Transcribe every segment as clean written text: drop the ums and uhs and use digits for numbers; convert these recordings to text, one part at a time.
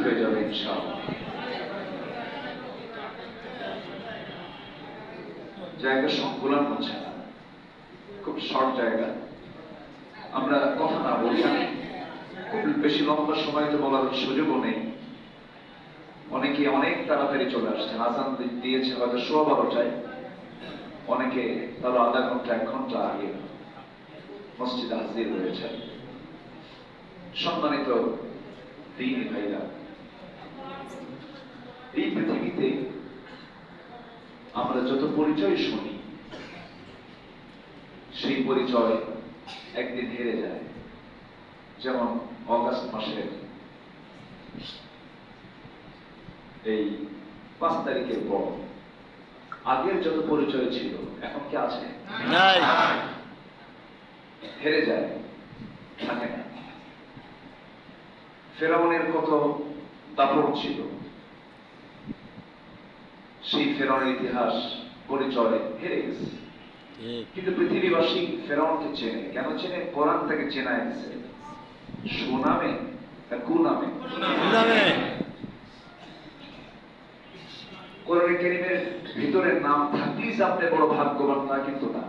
হয়ে যাবে ইনশাআল্লাহ। জায়গা সংকুলন হচ্ছে না, খুব শর্ট জায়গা, আমরা কথা না বলি, খুব বেশি লম্বা সময় তো বলার সুযোগও নেই। অনেকে অনেক তাড়াতাড়ি চলে আসছেন, আজান দিয়েছে হয়তো 12:15টায়, অনেকে তারা আধা ঘন্টা 1 ঘন্টা আগে মসজিদে হাজির হয়েছে। সম্মানিত দিনী ভাইরা, এই পৃথিবীতে আমরা যত পরিচয় শুনি, সেই পরিচয় একদিন হেরে যায়। যেমন অগাস্ট মাসের এই 5 তারিখের পর আগের যত পরিচয় ছিল এখন কি আছে? হেরে যায়, থাকে না। ফেরাউনের কত দাপট ছিল, সেই ফেরাউনের ইতিহাস পরিচয় হেরে গেছে। কিন্তু পৃথিবীবাসী ফেরাউনকে চেনে, কেন চেনে? কোরআন থেকে চেনায় গেছে। সুনামে না কুনামে? কোরআন কারীমের ভিতরে নাম থাকলেই যে আপনি বড় ভাগ্যবান, তা কিন্তু না।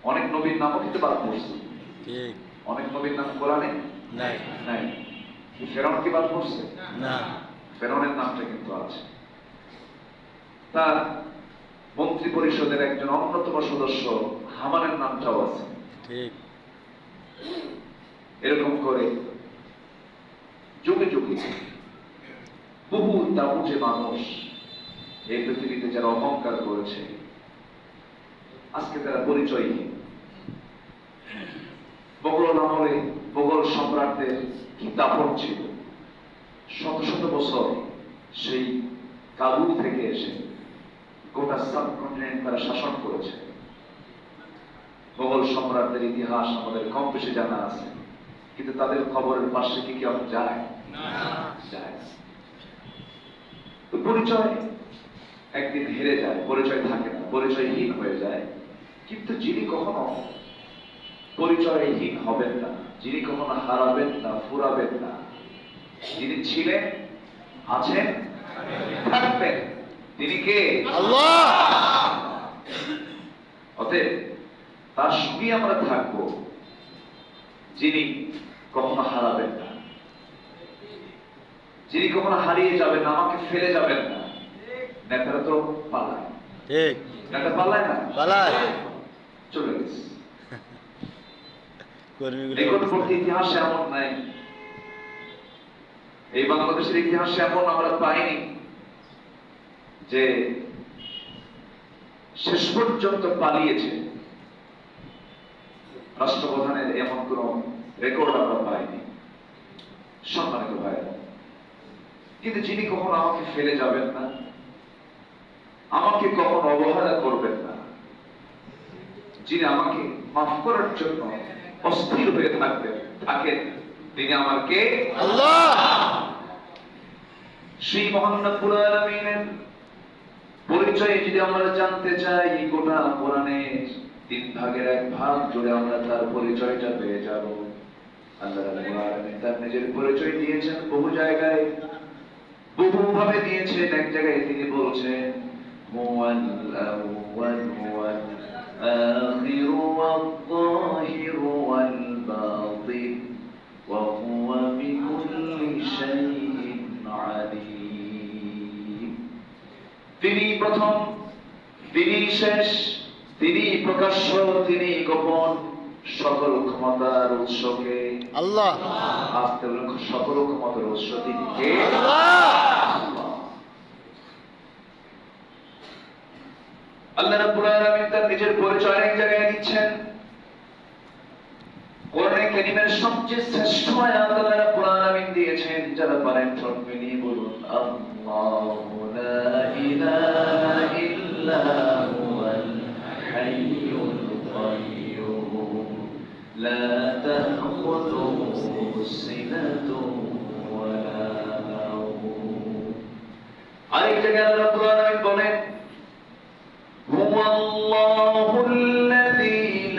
অনেক নবীর নামও কিন্তু বাদ পড়ছে, অনেক নবীর নাম কোরআনে নাই। ফেরাউন কি বাদ পড়ছে? না, ফেরাউনের নামটা কিন্তু আছে। তার মন্ত্রী পরিষদের একজন অন্যতম সদস্য হামানের নামটাও আছে। এরকম করে যুগে যুগে বহু দাপুটে মানুষ এই পৃথিবীতে যারা অহংকার করেছে, আজকে তারা পরিচয়হীন। মোগল আমলে মোগল সম্রাটদের কি দাপট ছিল, শত শত বছর সেই কাবুল থেকে এসে গোটা সাবকন্টিনেন্ট তারা শাসন করেছে। মোগল সম্রাটদের ইতিহাস আমাদের কম বেশি জানা আছে, কিন্তু তাদের খবরের পাশে কি কেউ যায়? যায়। তো পরিচয় একদিন হেরে যায়, পরিচয় থাকে না, পরিচয়হীন হয়ে যায়। কিন্তু যিনি কখনো পরিচয়হীন হবেন না, যিনি কখনো হারাবেন না, ফুরাবেন না, যিনি ছিলেন, আছেন, থাকবেন, তিনি কে? আল্লাহ। অতএব তার সঙ্গে আমরা থাকবো, যিনি কখনো হারাবেন না, যিনি কখনো হারিয়ে যাবেন না, আমাকে ফেলে যাবেন না। নেতারা তো পালায়, ঠিক নেতা পালায় না, পালায়, চলে গেছে। নিকটবর্তী ইতিহাসে এমন নাই, এই বাংলাদেশের ইতিহাসে এমন আমরা পাইনি যে শেষ পর্যন্ত পালিয়েছে। রাষ্ট্রপ্রধানের এমন কোন রেকর্ড আমরা পাইনি। সম্মানিত ভাইরা, কিন্তু যিনি কখনো আমাকে ফেলে যাবেন না, আমাকে কখনো অবহেলা করবেন না, যিনি আমাকে মাফ করার জন্য অস্থির হয়ে থাকেন, তিনি আমার কে? আল্লাহ। সেই মহান রব্বুল আলামিনের পরিচয় যদি আমরা জানতে চাই, গোটা কোরআনের 3 ভাগের 1 ভাগ জুড়ে আমরা তার পরিচয়টা পেয়ে যাব। আল্লাহ রাব্বুল আলামিন তার নিজের পরিচয় দিয়েছেন বহু জায়গায়, বহুভাবে দিয়েছেন। এক জায়গায় তিনি বলছেন, হুয়াল আউয়াল ওয়াল আখির ওয়াল যাহির ওয়াল বাতিন ওয়া হুয়া বিকুল্লি শাইইন আলীম। তিনি প্রথম, তিনি শেষ, তিনি প্রকাশ্য, তিনি গোপন। সকল ক্ষমতার উৎসকে আল্লাহ। আস্তে বলুন, সকল ক্ষমতার উৎস তিনি কে? আল্লাহ। আল্লাহ রাব্বুল আলামিন তার নিজের পরিচয় এক জায়গায় দিচ্ছেন। কোরআনে কারীমের সবচেয়ে শ্রেষ্ঠ আয়াত আল্লাহ রাব্বুল আলামিন দিয়েছেন, যারা পারেন ঠোঁট মিলিয়ে বলুন, আল্লাহু লা ইলাহা ইল্লা হুয়াল হাইয়ুল কাইয়্যুম লা তাখুযুহু সিনাতুন ওয়া লা নাওম। আরেক জায়গায় আল্লাহ রাব্বুল আলামিন বলেন, হুয়াল্লাহুল্লাযী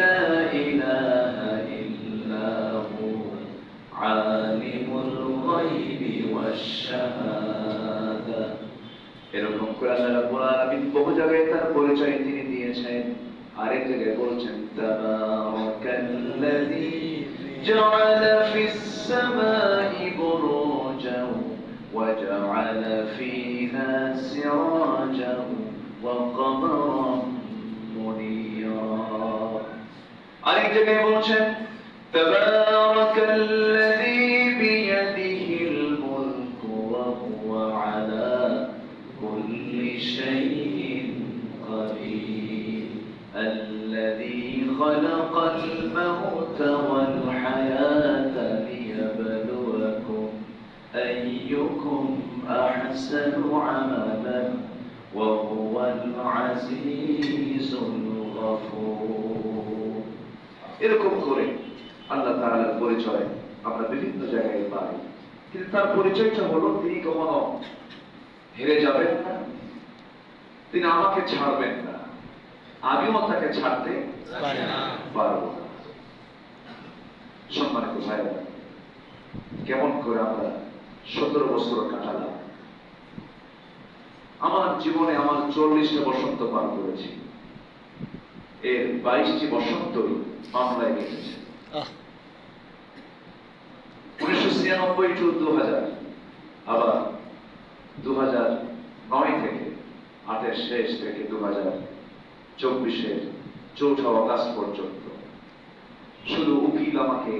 লা ইলাহা ইল্লা হু আলিমুল গায়বি والشهادة এরকম করে আল্লাহ রাব্বুল আলামিন বহু জায়গায় তার পরিচয় তিনি দিয়েছেন আরেক জায়গায় বলছেন তাবারাকাল্লাযী জাআলা ফিস সামাই বুরুজান ওয়া জাআলা ফীহা সিরাজান ওয়া কমারান মুনীরা আরেক জায়গায় বলছেন তাবারাকাল্লাযী বিয়াদিহিল মুলকু ওয়া হুয়া আলা কুল্লি শাইইন কাদির الذي خلق الموت والحياة ليبلوكم أيكم أحسن عملا وهو العزيز الغفور এরকম করে আল্লাহ তাআলার পরিচয় আমরা বিভিন্ন জায়গায় পাই কিন্তু তার পরিচয়টা হলো তিনি কখনো হেরে যাবেন না তিনি আমাকে ছাড়বেন না আমিও তাকে ছাড়তে পারবো না সম্মানিত ভাইরা কেমন করে আমরা 17 বছর কাটালাম আমার জীবনে আমার 40টা বসন্ত পার করেছি এর 22টি বসন্তই মামলায় গেছে 1996 টু 2000 আবার 2009 থেকে 8 শেষ থেকে 2024 4 আগস্ট পর্যন্ত শুধু উকিল আমাকে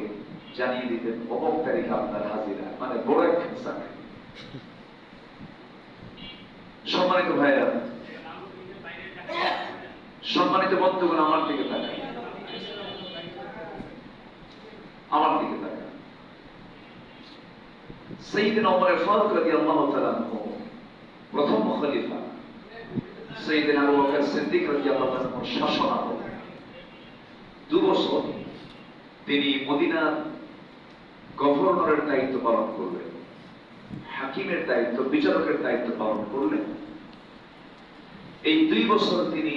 জানিয়ে দিতেন অমুক তারিখে আপনার হাজিরা মানে বড় একটা চাকরি সম্মানিত ভাইরা সম্মানিত বন্ধুগণ আমার দিকে তাকান সাইয়েদনা ওমর ফারুক রাদিয়াল্লাহু তাআলা আনহু প্রথম খলিফা সাইয়েদনা আবু বকর সিদ্দিক রাদিয়াল্লাহু তাআলা আনহুর শাসনামলে 2 বছর তিনি মদিনার গভর্নরের দায়িত্ব পালন করলেন হাকিমের দায়িত্ব বিচারকের দায়িত্ব পালন করলেন এই 2 বছর তিনি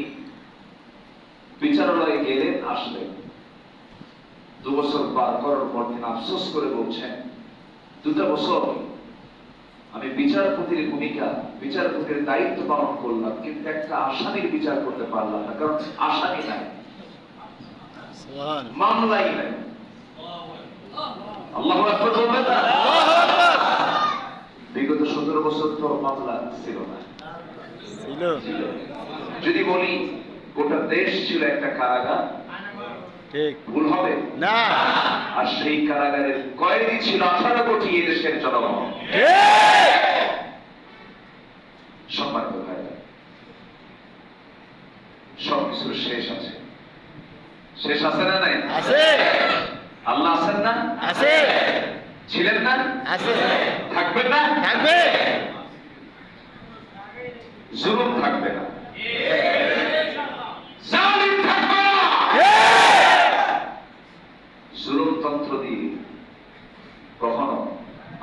বিচারালয়ে গেলেন আসলেন 2 বছর পার করার পর তিনি আফসোস করে বলছেন 2টা বছর আমি বিচারপতির ভূমিকা বিচারপতির দায়িত্ব পালন করলাম কিন্তু একটা আসামির বিচার করতে পারলাম না কারণ আসামি নাই মামলাই নাই আল্লাহু আকবার বলবেন না বিগত 17 বছর তো মামলা ছিল না যদি বলি গোটা দেশ ছিল একটা কারাগার ঠিক ভুল হবে না আর সেই কারাগারের কয়েদি ছিল 18 কোটি এই দেশের জনগণ সম্মানিত ভাইরা সবকিছুর শেষ আছে শেষ আছে না নাই আছে আল্লাহ আছেন না আছে ছিলেন না আছে থাকবেন না থাকবে জুলুম থাকবে না জালিম থাকবে না জুলুমতন্ত্র দিয়ে কখনো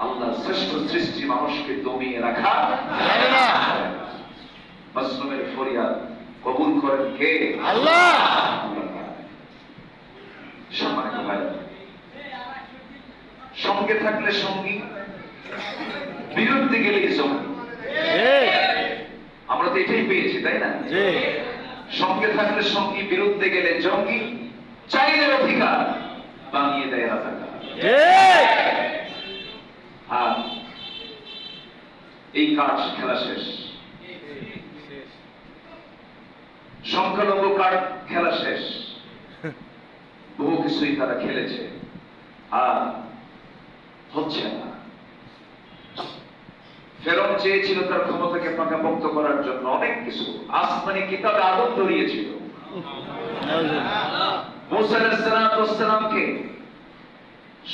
আল্লাহর শ্রেষ্ঠ সৃষ্টি মানুষকে দমিয়ে রাখা যাবে না মাসলুমের ফরিয়াদ কবুল করেন কে আল্লাহ সম্মানিত ভাই সঙ্গে থাকলে সঙ্গী বিরুদ্ধে গেলে সঙ্গী আমরা তো এটাই পেয়েছি তাই না সঙ্গে থাকলে সঙ্গী বিরুদ্ধে গেলে জঙ্গি চাইলে অধিকার বানিয়ে দেয় রাজাকার আর এই কাজ খেলা শেষ সংখ্যালঘু কার্ড খেলা শেষ বহু কিছুই তারা খেলেছে আর হচ্ছে না ফেরাউন চেয়েছিল তার ক্ষমতাকে পাকাপোক্ত করার জন্য অনেক কিছু আসমানি কিতাবে আদম ধরিয়েছিল মুসা আলাইহিস সালামকে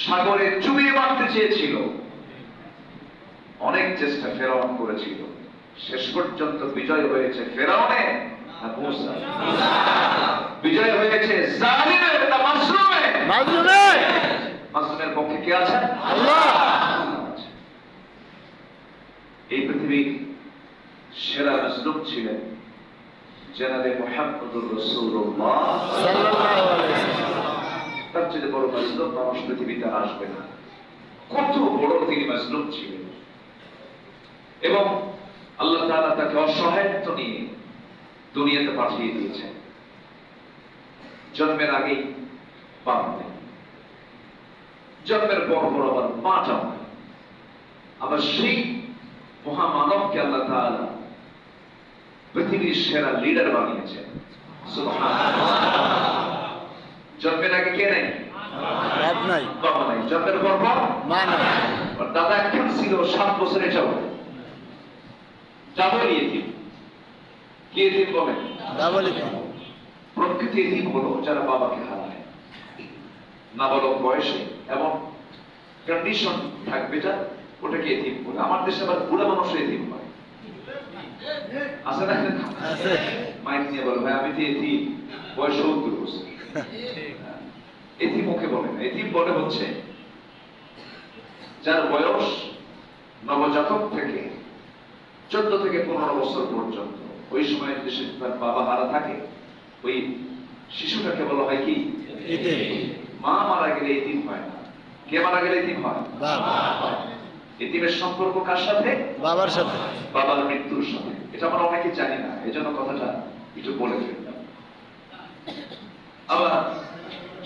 সাগরে চুবিয়ে মারতে চেয়েছিল অনেক চেষ্টা ফেরাউন করেছিল শেষ পর্যন্ত বিজয় হয়েছে ফেরাউনের না মুসা বিজয় হয়েছে জালিমের না মাসলুমের মাসলুমের পক্ষে কে আছে আল্লাহ এই পৃথিবীর সেরা মাসলুম ছিলেন জনাবে মুহাম্মদুর রাসূলুল্লাহ সাল্লাল্লাহু আলাইহি ওয়াসাল্লাম তার চেয়ে বড় মাসলুম মানুষ পৃথিবীতে আসবে না কত বড় তিনি মাসলুম ছিলেন এবং আল্লাহ তাআলা তাকে অসহায়ত্ব নিয়ে দুনিয়াতে পাঠিয়ে দিয়েছেন। জন্মের আগেই বাবা নেই, জন্মের পর পর আবার মাটাও নেই। আবার সেই মহামানবকে আল্লাহ তাআলা পৃথিবীর সেরা লিডার বানিয়েছেন। সুবহানাল্লাহ। জন্মের আগে কে নেই? বাপ নাই, বাবা নাই। জন্মের পর পর মা নাই। আর দাদা একজন ছিল 7 বছরের যাবত, ডাবল ইতিম। কি ইতিম বলেন? ডাবল ইতিম। প্রকৃত ইতিম হলো যারা বাবাকে হারায় নাবালক বয়সে, এবং কন্ডিশন থাকবে যা, ওটাকে ইতিম বলে। আমার দেশে আবার বুড়া মানুষের ইতিম হয়, আছে না? আছে। মাইক নিয়ে বলে, ভাই আমি তো ইতিম, বয়স 70 বছর। ইতিম ওকে বলে না, ইতিম বলে হচ্ছে যার বয়স নবজাতক থেকে 14 থেকে 15 বছর পর্যন্ত, ওই সময় দেশে তার বাবা হারা থাকে, ওই শিশুটাকে বলা হয় কি? ইতিম। মা মারা গেলে ইতিম হয় না। কে মারা গেলে ইতিম হয়? বাবা। ইতিমের সম্পর্ক কার সাথে? বাবার সাথে। বাবার মৃত্যুর সাথে। এটা আমরা অনেকে জানি না, এই জন্য কথাটা একটু বলে ফেললাম। আবার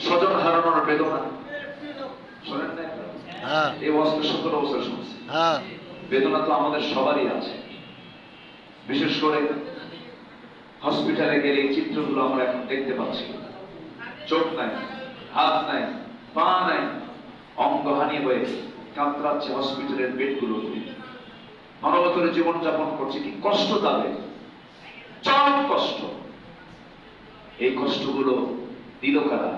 স্বজন হারানোর বেদনা শোনেন না? হ্যাঁ এই বছর 17 বছর শুনছি। হ্যাঁ। বেদনা তো আমাদের সবারই আছে। বিশেষ করে হসপিটালে গেলে এই চিত্রগুলো আমরা এখন দেখতে পাচ্ছি। চোখ নাই, হাত নাই, পা নাই, অঙ্গহানি হয়ে কাতরাচ্ছে হসপিটালের বেডগুলো। মানবতার জীবন যাপন করছে, কি কষ্ট তাদের, চরম কষ্ট। এই কষ্টগুলো দিল কারা?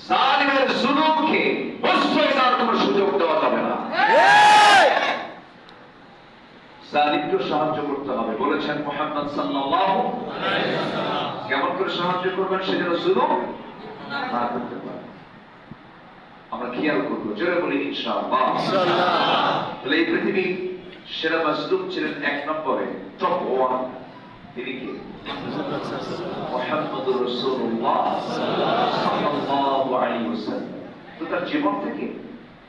জালিমের জুলুমকে প্রশ্রয় দেওয়ার কোনো সুযোগ দেওয়া যাবে না। জালিমকে সাহায্য করতে হবে। বলেছেন মুহাম্মদ সাল্লাল্লাহু আলাইহি ওয়াসাল্লাম, কেমন করে সাহায্য করবেন সে যেন জুলুম না করতে পারে। আমরা খেয়াল করবো, জোরে বলি ইনশাআল্লাহ। তাহলে এই পৃথিবীর সেরা মাজলুম ছিলেন 1 নম্বরে, টপ 1, তিনি কে? মুহাম্মদুর রাসূলুল্লাহ সাল্লাল্লাহু আলাইহি ওয়াসাল্লাম। তো তার জীবন থেকে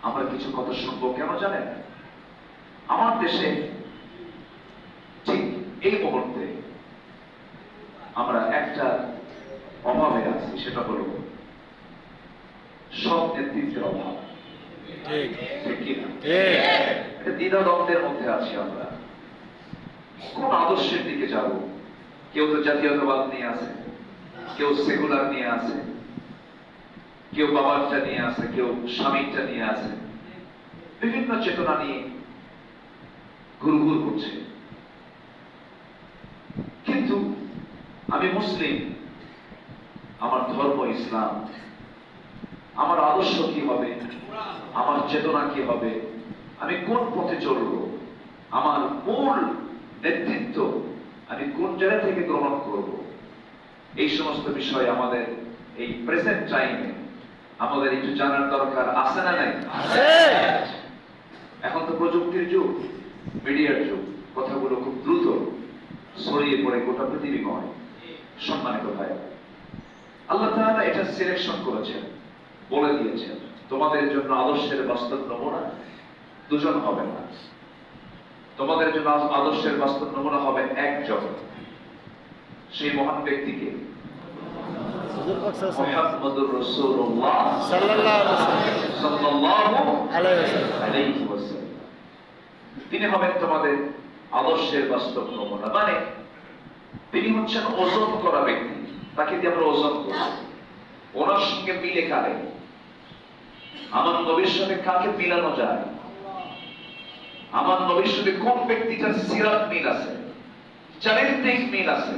আমরা কিছু কথা শুনবো। কেন জানেন? আমার দেশে ঠিক এই মুহূর্তে আমরা একটা অভাবে আছি, সেটা হলো সব নেতৃত্বের অভাব। ঠিক কিনা? এটা দ্বিধাদ্বন্দ্বের মধ্যে আছি আমরা, কোন আদর্শের দিকে যাব। কেউ তো জাতীয়তাবাদ নিয়ে আছে, কেউ সেকুলার নিয়ে আছে, কেউ বাবারটা নিয়ে আছে, কেউ স্বামীরটা নিয়ে আছে, বিভিন্ন চেতনা নিয়ে ঘুরঘুর করছে। কিন্তু আমি মুসলিম, আমার ধর্ম ইসলাম, আমার আদর্শ কি হবে, আমার চেতনা কি হবে, আমি কোন পথে চলবো, আমার মূল নেতৃত্ব আমি কোন জায়গা থেকে গ্রহণ করব, এই সমস্ত বিষয় আমাদের এই প্রেজেন্ট টাইমে আমাদের একটু জানার দরকার আছে না নাই? এখন তো প্রযুক্তির যুগ, মিডিয়ার যুগ, কথাগুলো খুব দ্রুত ছড়িয়ে পড়ে গোটা পৃথিবীময়। সম্মানিত ভাই, আল্লাহ তাআলা এটা সিলেকশন করেছেন, বলে দিয়েছেন তোমাদের জন্য আদর্শের বাস্তব নমুনা দুজন হবে না, তোমাদের জন্য আদর্শের বাস্তব নমুনা হবে একজন। সেই মহান ব্যক্তিকে মুহাম্মদুর রাসূলুল্লাহ সাল্লাল্লাহু আলাইহি ওয়াসাল্লাম। তিনি হবেন তোমাদের আদর্শের বাস্তব নমুনা। মানে তিনি হচ্ছেন ওজন করা ব্যক্তি, তাকে দিয়ে আমরা ওজন করি। ওনার সঙ্গে মিলে কারে, আমার নবীর সাথে কাকে মিলানো যায়, আমার নবীর সাথে কোন ব্যক্তিটার সিরাত মিল আছে, চারিত্রিক মিল আছে,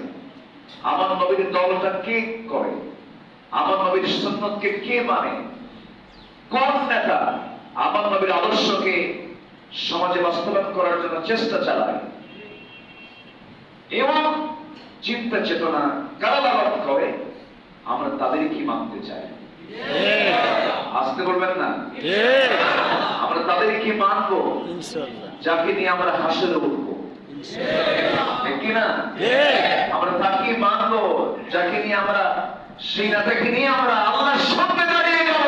আমার নবীর দলটা কে করে, আমার নবীর সুন্নতকে কে মানে, কোন নেতা আমার নবীর আদর্শকে সমাজে বাস্তবায়ন করার জন্য চেষ্টা চালায়, এবং চিন্তা চেতনা কারা লালন করে, আমরা তাদেরই কি মানতে চাই? আসতে বলবেন না? আমরা তাদেরই কি মানবো যাকে নিয়ে আমরা হাসরে উঠবো? কিনা আমরা তাকে মানবো যাকে নিয়ে আমরা, সেই নেতাকে নিয়ে আমরা আল্লাহর সামনে দাঁড়িয়ে যাব।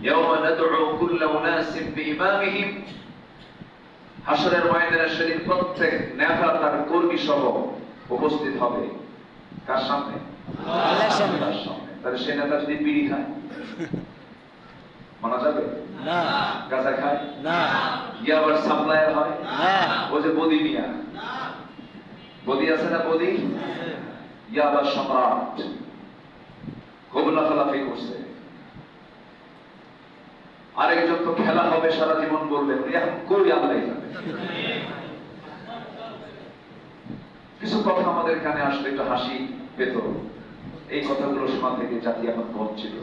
ইয়াওমা নাদউ কুল্লা উনাসিন বিইমামিহিম, হাসরের ময়দানে সেদিন প্রত্যেক নেতা তার কর্মী সহ উপস্থিত হবে কার সামনে? আল্লাহর সামনে। আল্লাহর সামনে। তাহলে সে নেতা যদি বিড়ি খায় মানা যাবে? না গাঁজা খায়? না ইয়াবার সাপ্লায়ার হয়? না ও যে বদি মিয়া, বদি আছে না বদি, ইয়াবার সম্রাট, খুব লাফালাফি করছে। আরেকজন তো খেলা হবে সারা জীবন বলবে, উনি এখন কই আল্লাহ জানে। কিছু কথা আমাদের কানে আসলে একটু হাসি পেত, এই কথাগুলো শোনা থেকে জাতি এখন বঞ্চিত।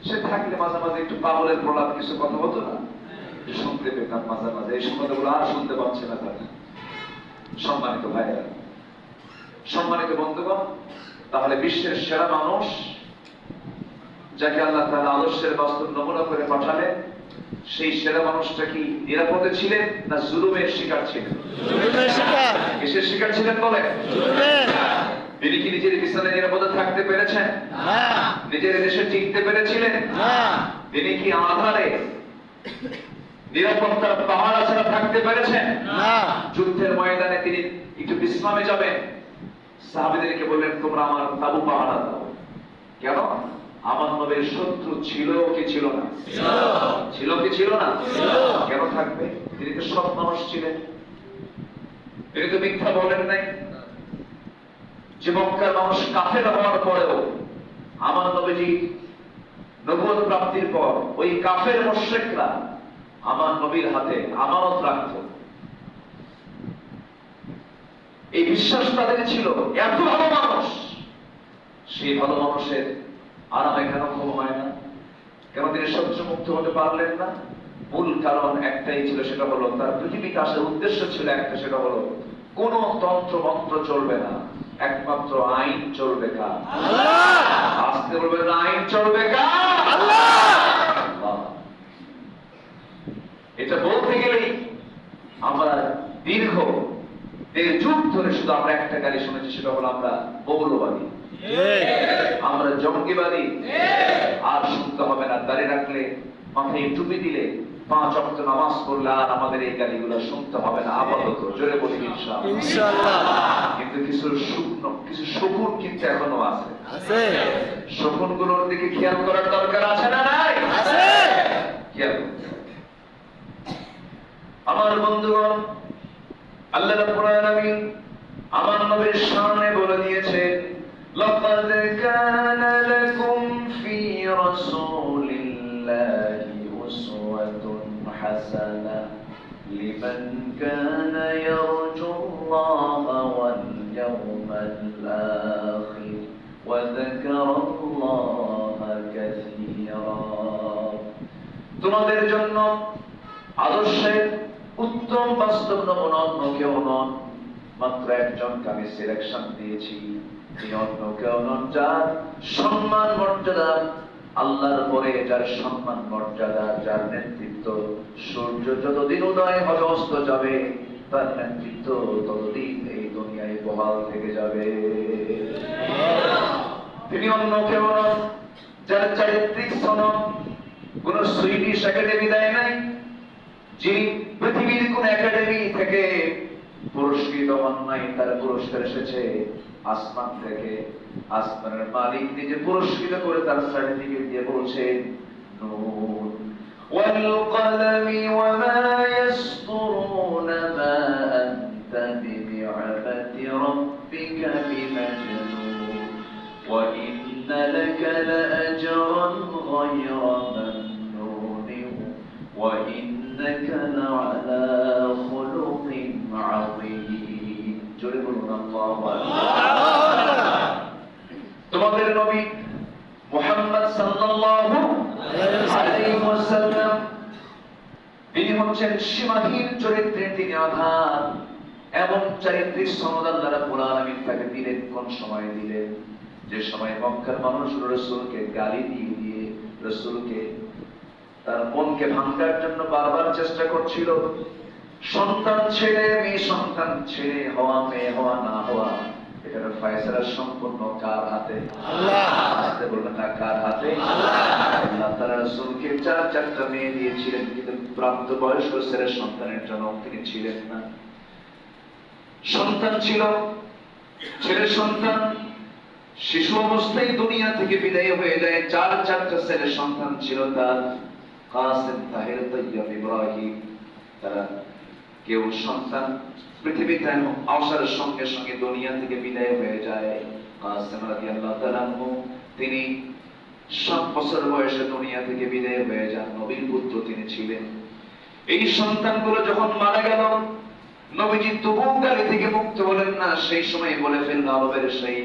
সে থাকলে মাঝে মাঝে একটু পাগলের প্রলাপ কিছু কথা হতো না, শুনতে পেতাম মাঝে মাঝে। এই কথাগুলো আর শুনতে পাচ্ছে না তারা। সম্মানিত ভাইরা, সম্মানিত বন্ধুগণ, তাহলে বিশ্বের সেরা মানুষ যাকে আল্লাহ তাআলা আদর্শের বাস্তব নমুনা করে পাঠালেন, সেই সেরা মানুষটা কি নিরাপদে ছিলেন না জুলুমের শিকার ছিলেন? জুলুমের শিকার। কিসের শিকার ছিলেন বলেন? জুলুমের। তিনি কি নিজের বিছানায় নিরাপদে থাকতে পেরেছেন? না নিজের দেশে টিকতে পেরেছিলেন? না তিনি কি আধারে নিরাপত্তার পাহাড় ছাড়া থাকতে পেরেছেন? না যুদ্ধের ময়দানে তিনি একটু বিশ্রামে যাবেন, সাহাবীদেরকে বললেন তোমরা আমার তাবু পাহারা দাও। কেন? আমার নবীর শত্রু ছিল কি ছিল না? ছিল কি ছিল না? কেন থাকবে? তিনি তো সৎ মানুষ ছিলেন, তিনি তো মিথ্যা বলেন নাই। যে মক্কার মানুষ কাফের হওয়ার পরেও আমার নবীজি নবুয়ত প্রাপ্তির পর ওই কাফের মুশরিকরা আমার নবীর হাতে আমানত রাখত, এই বিশ্বাস তাদের ছিল। এত ভালো মানুষ, সেই ভালো মানুষের আরামে কেন ঘুম হয় না? কেন তিনি শত্রু মুক্ত হতে পারলেন না? মূল কারণ একটাই ছিল, সেটা হলো তার পৃথিবীতে আসার উদ্দেশ্য ছিল একটা, সেটা হলো কোন তন্ত্র মন্ত্র চলবে না, একমাত্র আইন চলবে কার? আল্লাহ। আসতে বলবেন না, আইন চলবে কার? আল্লাহ। আল্লাহ। এটা বলতে গেলেই আমরা দীর্ঘ 1.5 যুগ ধরে শুধু আমরা একটা গালি শুনেছি, সেটা হলো আমরা মৌলবাদী, আমরা জঙ্গিবাদী। আর শুনতে হবে না, দাঁড়িয়ে রাখলে, মাথায় টুপি দিলে, 5 ওয়াক্ত নামাজ পড়লে আর আমাদের এই গালিগুলো শুনতে হবে না আপাতত। জোরে বলি ইনশাআল্লাহ। ইনশাআল্লাহ। কিন্তু কিছু শকুন কিন্তু এখনো আছে। আছে শকুনগুলোর দিকে খেয়াল করার দরকার আছে না নাই? আছে। খেয়াল করতে হবে। আমার বন্ধুগণ, আল্লাহ রাব্বুল আলামিন আমার নবীর সামনে বলে দিয়েছেন, লাকাদ কানা লাকুম ফি রাসূলিল্লাহি উসওয়াতুন হাসানাহ লিমান কানা ইয়ারজুল্লাহা ওয়াল ইয়াওমাল আখির ওয়া যাকারাল্লাহা কাসীরা। তোমাদের জন্য আদর্শের উত্তম বাস্তব নমুনা অন্য কেউ নন, মাত্র একজনকে আমি সিলেকশন দিয়েছি। তিনি অন্য কেউ নন, যার সম্মান মর্যাদা আল্লাহর পরে, যার সম্মান মর্যাদা, যার নেতৃত্ব সূর্য যতদিন উদয় হবে অস্ত যাবে, তার নেতৃত্ব ততদিন এই দুনিয়ায় বহাল থেকে যাবে। তিনি অন্য কেউ নন, যার চারিত্রিক সনদ কোন সুইডিশ একাডেমি দেয় নাই, যিনি পৃথিবীর কোন একাডেমি থেকে পুরস্কৃত হন নাই, তার পুরস্কার এসেছে আসমান থেকে। আসমানের মালিক নিজে পুরস্কৃত করে তার সার্টিফিকেট দিয়ে বলছেন, নুন ওয়াল কলমি ওয়া মা ইয়াসতুরুন মা আনতা বিনি'মাতি রাব্বিকা বিমাজনুন ওয়া ইন্না লাকা লাআজরান গায়রা মামনুন ওয়া ইন্নাকা লা'আলা খুলুকিন আযীম। জোরে বলুন আল্লাহু আকবার। তোমাদের নবী মুহাম্মদ সাল্লাল্লাহু আলাইহি ওয়াসাল্লাম, তিনি হচ্ছেন সীমাহীন চরিত্রের, তিনি আধার। এমন চারিত্রিক সনদ আল্লাহ রাব্বুল আলামিন তাকে দিলেন। কোন সময় দিলেন? যে সময় মক্কার মানুষ রাসূলকে গালি দিয়ে দিয়ে রাসূলকে তার মনকে ভাঙার জন্য বারবার চেষ্টা করছিল। সন্তান ছেড়ে মেয়ে, সন্তান ছেড়ে হওয়া, মেয়ে হওয়া না হওয়া, এটার ফয়সালা সম্পূর্ণ কার হাতে? আল্লাহ। আসতে বলবেন না, কার হাতে? আল্লাহ তাআলা রাসূলকে চারটা মেয়ে দিয়েছিলেন, কিন্তু প্রাপ্তবয়স্ক ছেলে সন্তানের জন্য তিনি ছিলেন না। সন্তান ছিল, ছেলে সন্তান শিশু অবস্থায় দুনিয়া থেকে বিদায় হয়ে যায়। চারটা ছেলে সন্তান ছিল তার, কাসেম, তাহের, তৈয়ব, ইব্রাহিম। তারা কেউ সন্তান পৃথিবীতে আসার সঙ্গে সঙ্গে দুনিয়া থেকে বিদায় হয়ে যায়। কাসেম রাদিয়াল্লাহু তাআলা আনহু তিনি 7 বছর বয়সে দুনিয়া থেকে বিদায় হয়ে যান। নবীর পুত্র তিনি ছিলেন। এই সন্তানগুলো যখন মারা গেল, নবীজি তবু গালি থেকে মুক্ত হলেন না। সেই সময় বলে ফেলল, আরবের সেই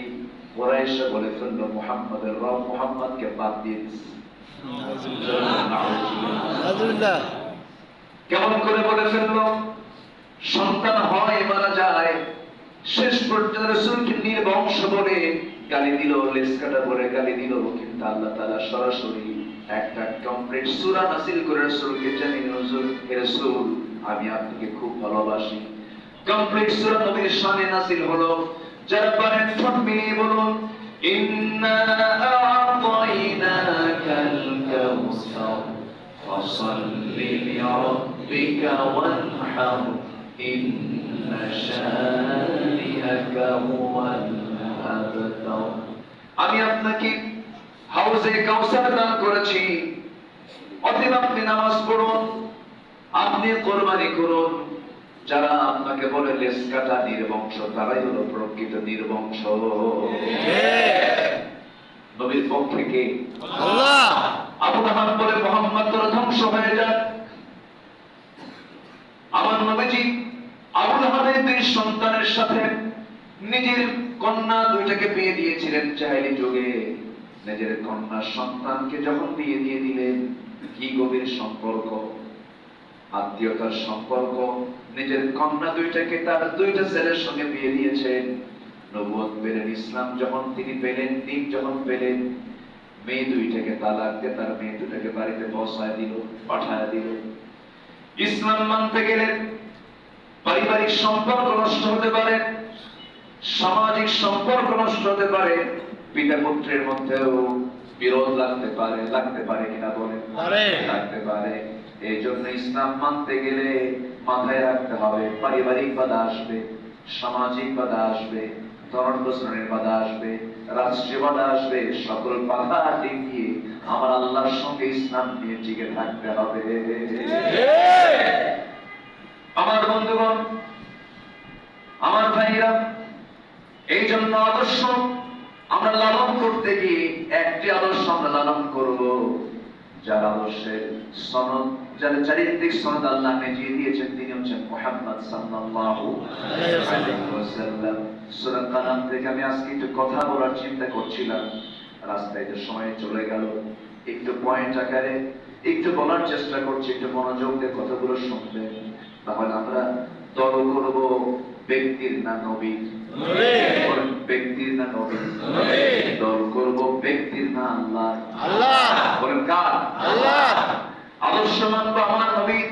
কুরাইশরা বলে ফেলল, মুহাম্মাদের রব মুহাম্মদকে বাদ দিয়ে দিস। আলহামদুলিল্লাহ। কেমন করে বলে ফেলল? সন্তান হয় মারা যায়, শেষ পর্যন্ত রাসূলকে নির্বংশ বলে গালি দিল, লেজ কাটা বলে গালি দিল। কিন্তু আল্লাহ তাআলা সরাসরি একটা কমপ্লিট সূরা নাযিল করে রাসূলকে জানিয়ে, হুজুর হে রাসূল, আমি আপনাকে খুব ভালোবাসি। কমপ্লিট সূরা নবীর শানে নাযিল হলো। যারা পারেন ঠোঁট মিলিয়ে বলুন, ইন্না আ'তাইনাকাল কাউসার ফাসাল্লি লিরাব্বিকা ওয়ানহার ইন্না শানিআকা হুয়াল আবতার। আমি আপনাকে হাউজে কাউসার দান করেছি, অতএব আপনি নামাজ পড়ুন, আপনি কোরবানি করুন। যারা আপনাকে বলে লেজ কাটা নির্বংশ, তারাই হলো প্রকৃত নির্বংশ। নবীর পক্ষে কে? আল্লাহ। আবু লাহাব বলে, মুহাম্মদ তোরা ধ্বংস হয়ে যাক। আমার নবীজি আবু লাহাবের 2 সন্তানের সাথে নিজের কন্যা 2টাকে বিয়ে দিয়েছিলেন জাহেলি যুগে। নিজের কন্যা সন্তানকে যখন বিয়ে দিয়ে দিলেন, কি গভীর সম্পর্ক, আত্মীয়তার সম্পর্ক। নিজের কন্যা 2টাকে তার 2টা ছেলের সঙ্গে বিয়ে দিয়েছেন। নবুয়ত পেলেন, ইসলাম যখন তিনি পেলেন, দিন যখন পেলেন, মেয়ে 2টাকে তালাক দিয়ে তার মেয়ে 2টাকে বাড়িতে বসায় দিল, পাঠায় দিল। ইসলাম মানতে গেলে পারিবারিক সম্পর্ক নষ্ট হতে পারে, সামাজিক সম্পর্ক নষ্ট হতে পারে, পিতা পুত্রের মধ্যেও বিরোধ লাগতে পারে কিনা বলেন? লাগতে পারে। এই জন্য ইসলাম মানতে গেলে মাথায় রাখতে হবে, পারিবারিক বাধা আসবে, সামাজিক বাধা আসবে, ধর্ম প্রচারের বাধা আসবে, রাষ্ট্রীয় বাধা আসবে। সকল বাধা ডিঙিয়ে আমার আল্লাহর সঙ্গে ইসলাম নিয়ে টিকে থাকতে হবে। আমার বন্ধুগণ, আমার ভাইরা, এই জন্য আদর্শ আমরা লালন করতে গিয়ে একটি আদর্শ আমরা লালন করব, যার আদর্শের সনদ, যার চারিত্রিক সনদ আল্লাহ নিজে দিয়েছেন, তিনি হচ্ছেন মুহাম্মদ সাল্লাল্লাহু আলাইহি ওয়াসাল্লাম। সূরা কালাম থেকে আমি আজকে একটু কথা বলার চিন্তা করছিলাম, রাস্তায় যে সময় চলে গেল, একটু পয়েন্ট আকারে একটু বলার চেষ্টা করছি, একটু মনোযোগ দিয়ে কথাগুলো শুনবেন। তাহলে আমরা দল করব ব্যক্তির না নবী? ব্যক্তির না নবী? দল করব ব্যক্তির না আল্লাহ? আল্লাহ। বলেন কার? আল্লাহ। আদর্শ মানব আমার নবীর,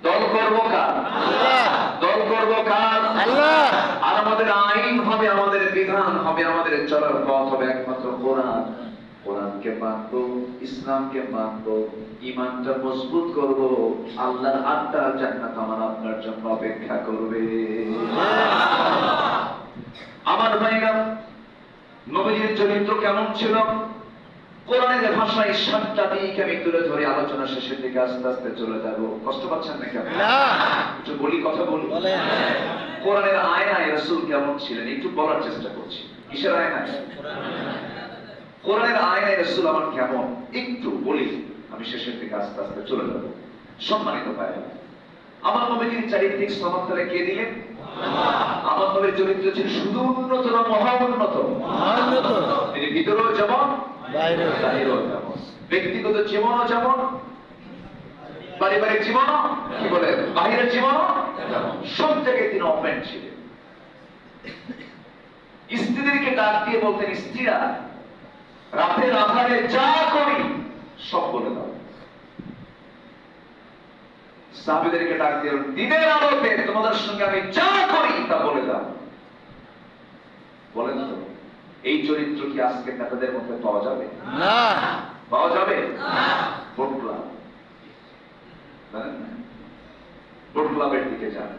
দল করব কার? আল্লাহ। দল করব কার? আল্লাহ। আর আমাদের আইন হবে, আমাদের বিধান হবে, আমাদের চলার পথ হবে একমাত্র কোরআন। কোরআনকে মানব, ইসলামকে মানব, ঈমানটা মজবুত করব, আল্লাহর আত্মার জান্নাত আমার আপনার জন্য অপেক্ষা করবে। আমার ভাইরা, নবীজির চরিত্র কেমন ছিল? কোরআনের ভাষায় 7টা দিক আমি তুলে ধরে আলোচনা শেষের দিকে আস্তে আস্তে চলে যাব। কষ্ট পাচ্ছেন নাকি আপনি? না। একটু বলি, কথা বলি। বলেন। কোরআনের আয়নায় রাসূল কেমন ছিলেন একটু বলার চেষ্টা করছি। কিসের আয়নায়? কোরআনের আয়নায় রাসূল আমার কেমন একটু বলি, আমি শেষের দিকে আস্তে আস্তে চলে যাব। সম্মানিত ভাইরা, আমার নবীজির চারিত্রিক সনদটা কে দিলেন? আমার নবীর চরিত্র ছিল শুধু উন্নত না মহাউন্নত। তিনি ভিতরেও যেমন বাইরেও যেমন, ব্যক্তিগত জীবনও যেমন, পারিবারিক জীবনও কি বলে, বাহিরের জীবনও সব জায়গায় তিনি ওপেন ছিলেন। স্ত্রীদেরকে ডাক দিয়ে বলতেন, স্ত্রীরা রাতের আধারে যা করি সব বলে দাও। সাহাবীদেরকে ডাক দিয়ে দিনের আলোতে তোমাদের সঙ্গে আমি যা করি তা বলে দাও। বলেন তো, এই চরিত্র কি আজকে নেতাদের মধ্যে পাওয়া যাবে? না। পাওয়া যাবে? ভোট ক্লাব, জানেন না? ভোট ক্লাবের দিকে যান,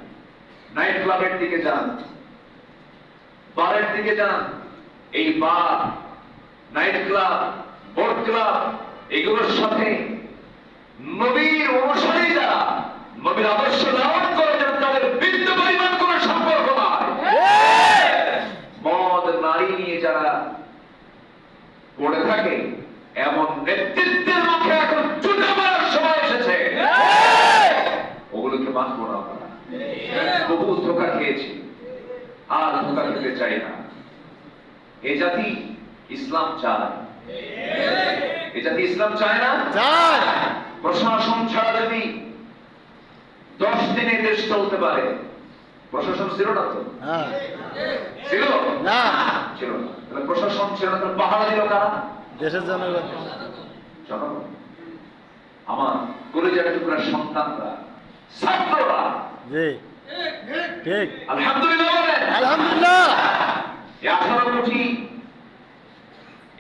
নাইট ক্লাবের দিকে যান, বারের দিকে যান। এই বার, নাইট ক্লাব, ভোট ক্লাব এগুলোর সাথে নবীর অনুসারী যারা নবীর আদর্শ ধারণ করেছেন তাদের বিন্দু পরিমাণ কোন সম্পর্ক নয়। মদ নারী নিয়ে যারা পড়ে থাকে এমন নেতৃত্বের মুখে এখন চুটা মারার সময় এসেছে, ওগুলোকে মানবো না আমরা। বহু ধোকা খেয়েছি, আর ধোকা খেতে চাই না। এ জাতি ইসলাম চায়, এ জাতি ইসলাম চায় না। চায়। প্রশাসন ছাড়া যদি 10 দিনে দেশ চলতে পারে, প্রশাসন ছিল না তো? হ্যাঁ। ছিল না। ছিল না। তাহলে প্রশাসন ছিল না, তাহলে পাহারা দিল কারা? দেশের জনগণ। জনগণ। আমার কলেজের টুকরা সন্তানরা, ছাত্ররা, জি ঠিক। আলহামদুলিল্লাহ বলেন। আলহামদুলিল্লাহ। 18 কোটি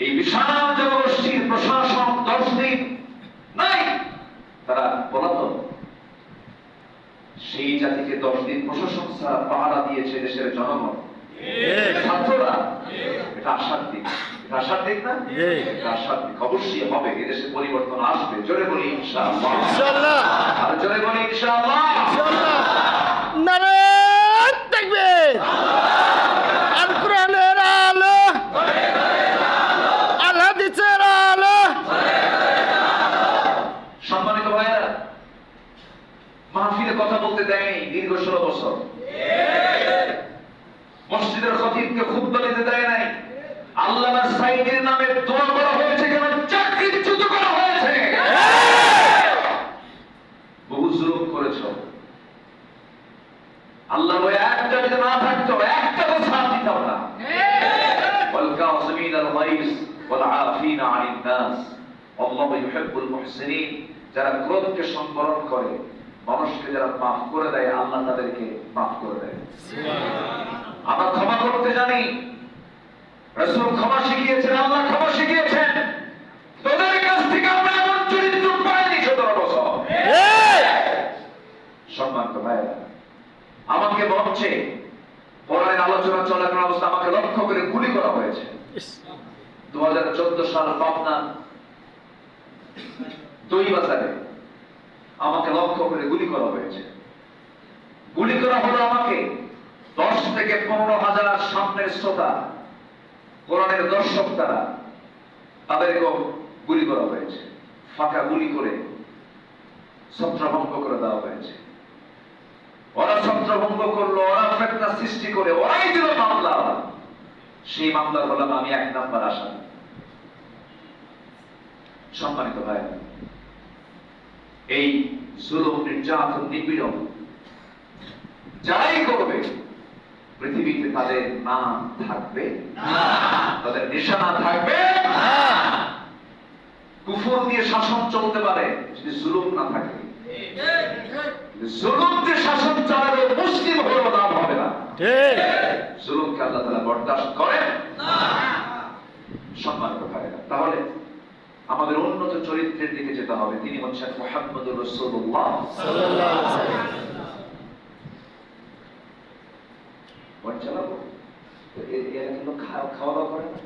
এই বিশাল জনগোষ্ঠীর প্রশাসন 10 দিন নাই, তারা পলাতক। সেই জাতিকে 10 দিন প্রশাসন ছাড়া পাহারা দিয়েছে দেশের জনগণ, ছাত্ররা। এটা আশার দিক, এটা আশার দিক না? এটা আশার দিক। অবশ্যই হবে, এদেশে পরিবর্তন আসবে। জোরে বলি ইনশাআল্লাহ। ইনশাআল্লাহ। আর জোরে বলি ইনশাআল্লাহ। ইনশাআল্লাহ। নারে তাকবীর। আল কোরআনের আলো, আল হাদিসের আলো। সম্মানিত ভাইরা, মাহফিলে কথা বলতে দেয়নি দীর্ঘ 16 বছর। মসজিদের খতিবকে খুতবা দিতে দেয় নাই। আল্লামা সাইদের নামে দোয়া করা হয়েছে, কেন চাকরিচ্যুত করা হয়েছে। বহু জুলুম করেছ। আল্লাহ ওই একটা যদি না থাকতো, একটা তো ছাড় দিতাম না। ওয়াল কাযিমিন আল গায়জ ওয়াল আফিনা আনিন নাস আল্লাহু ইউহিব্বুল মুহসিনিন। যারা ক্রোধকে সংবরণ করে, মানুষকে যারা মাফ করে দেয়, আল্লাহ তাদেরকে মাফ করে দেয়। আমরা ক্ষমা করতে জানি, রাসূল ক্ষমা শিখিয়েছেন, আল্লাহ ক্ষমা শিখিয়েছেন। তোদের কাছ থেকে আমরা এমন চরিত্র পাইনি 17 বছর। সম্মানিত ভাইরা, আমাকে মঞ্চে কোরআনের আলোচনা চলাকালীন অবস্থা আমাকে লক্ষ্য করে গুলি করা হয়েছে। 2014 সাল পাবনা দই বাজারে আমাকে লক্ষ্য করে গুলি করা হয়েছে। গুলি করা হলো আমাকে। 10 থেকে 15,000 সামনের শ্রোতা, কোরআনের দর্শক, তাদেরকেও গুলি করা হয়েছে। ফাঁকা গুলি করে ছত্রভঙ্গ করে দেওয়া হয়েছে। ওরা ছত্রভঙ্গ করলো, ওরা ফিতনা সৃষ্টি করে, ওরাই দিল মামলা। সেই মামলার হলাম আমি 1 নাম্বার আসামি। সম্মানিত ভাই, এই জুলুম, নির্যাতন, নিপীড়ন যারাই করবে, পৃথিবীতে তাদের নাম থাকবে না, তাদের নিশানা থাকবে না। কুফর দিয়ে শাসন চলতে পারে যদি জুলুম না থাকে। জুলুম দিয়ে শাসন চালালে মুসলিম হলেও নাম হবে না। জুলুমকে আল্লাহ তাআলা বরদাস্ত করেন না। সম্মানিত ভাইরা, তাহলে আমাদের উন্নত চরিত্রের দিকে যেতে হবে। তিনি হচ্ছেন মুহাম্মদুর রাসূলুল্লাহ সাল্লাল্লাহু আলাইহি ওয়াসাল্লাম। চালাবো এরা কিন্তু খাওয়া দাওয়া করে না,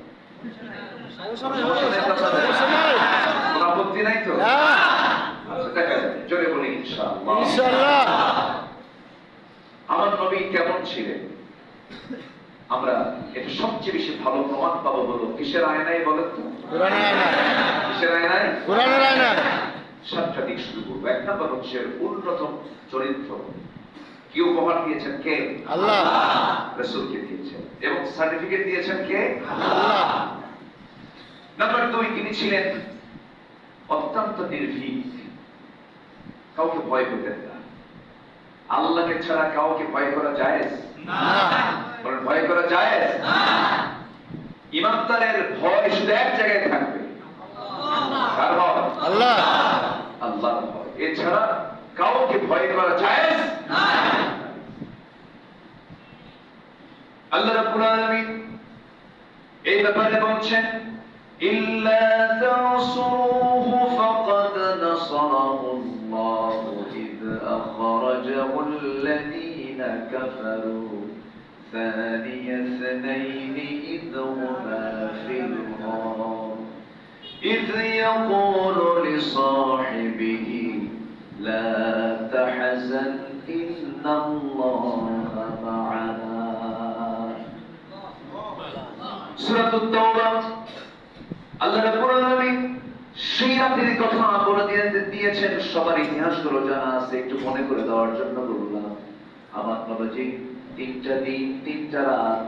আপত্তি নাই তো? দেখা যাবে। জোরে বলি ইনশাআল্লাহ। ইনশাআল্লাহ। আমার নবী কেমন ছিলেন আমরা এটা সবচেয়ে বেশি ভালো প্রমাণ পাবো হলো কিসের আয়নায় বলেন তো? কোরআনের আয়নায়। কিসের আয়নায়? কোরআনের আয়নায়। 7টা দিক শুরু করবো। 1 নম্বর হচ্ছে উন্নত চরিত্র। কি উপহার দিয়েছেন? কে? আল্লাহ। রাসূলকে দিয়েছেন, এবং সার্টিফিকেট দিয়েছেন কে? আল্লাহ। নাম্বার 2, তিনি ছিলেন অত্যন্ত নির্ভীক, কাউকে ভয় পেতেন না। আল্লাহকে ছাড়া কাউকে ভয় করা জায়েজ না। বলেন, ভয় করা জায়েজ না। ইমানদারের ভয় শুধু এক জায়গায় থাকবে, কার ভয়? আল্লাহ। আল্লাহর ভয়, এছাড়া কাউকে ভয় করা জায়েজ না। আল্লাহ রাব্বুল আলামিন এই ব্যাপারে বলছেন ইল্লা তানসুরুহু ফাকাদ নাসারাহুল্লাহু ইয আখরাজাহুল্লাযীনা কাফারু ثاني اثنين إذ هما في الغار إذ يقول لصاحبه لا تحزن إن الله معنا সূরা আত-তাওবা আল্লাহ রাব্বুল আলামিন সেই রাতের কথা বলে দিয়েছেন। সবার ইতিহাসগুলো জানা আছে, একটু মনে করে দেওয়ার জন্য বললাম। আমার নবী 3টা দিন 3টা রাত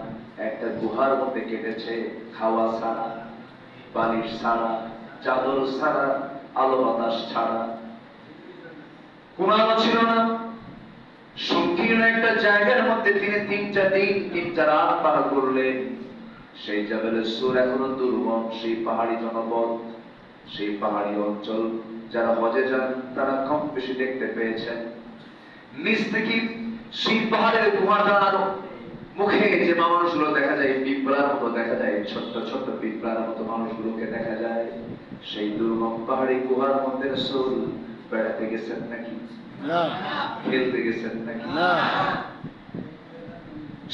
একটা গুহার মধ্যে কেটেছে, খাওয়া ছাড়া, বালিশ ছাড়া, চাদর ছাড়া, আলো বাতাস ছাড়া, কোনো আলো ছিল না। সংকীর্ণ একটা জায়গার মধ্যে তিনি 3টা দিন 3টা রাত পার করলেন। সেই জাবেলের সুর এখনো দুর্গম, সেই পাহাড়ি জনপদ, সেই পাহাড়ি অঞ্চল যারা হজে যান তারা কম বেশি দেখতে পেয়েছেন। নিচ থেকে সেই পাহাড়ের গুহাটার মুখে যে মানুষগুলো দেখা যায়, পিঁপড়ার মতো দেখা যায়, ছোট্ট ছোট্ট পিঁপড়ার মতো মানুষগুলোকে দেখা যায়। সেই দুর্গম পাহাড়ি গুহার মধ্যে রাসূল বেড়াতে গেছেন নাকি? না, খেলতে গেছেন নাকি? না।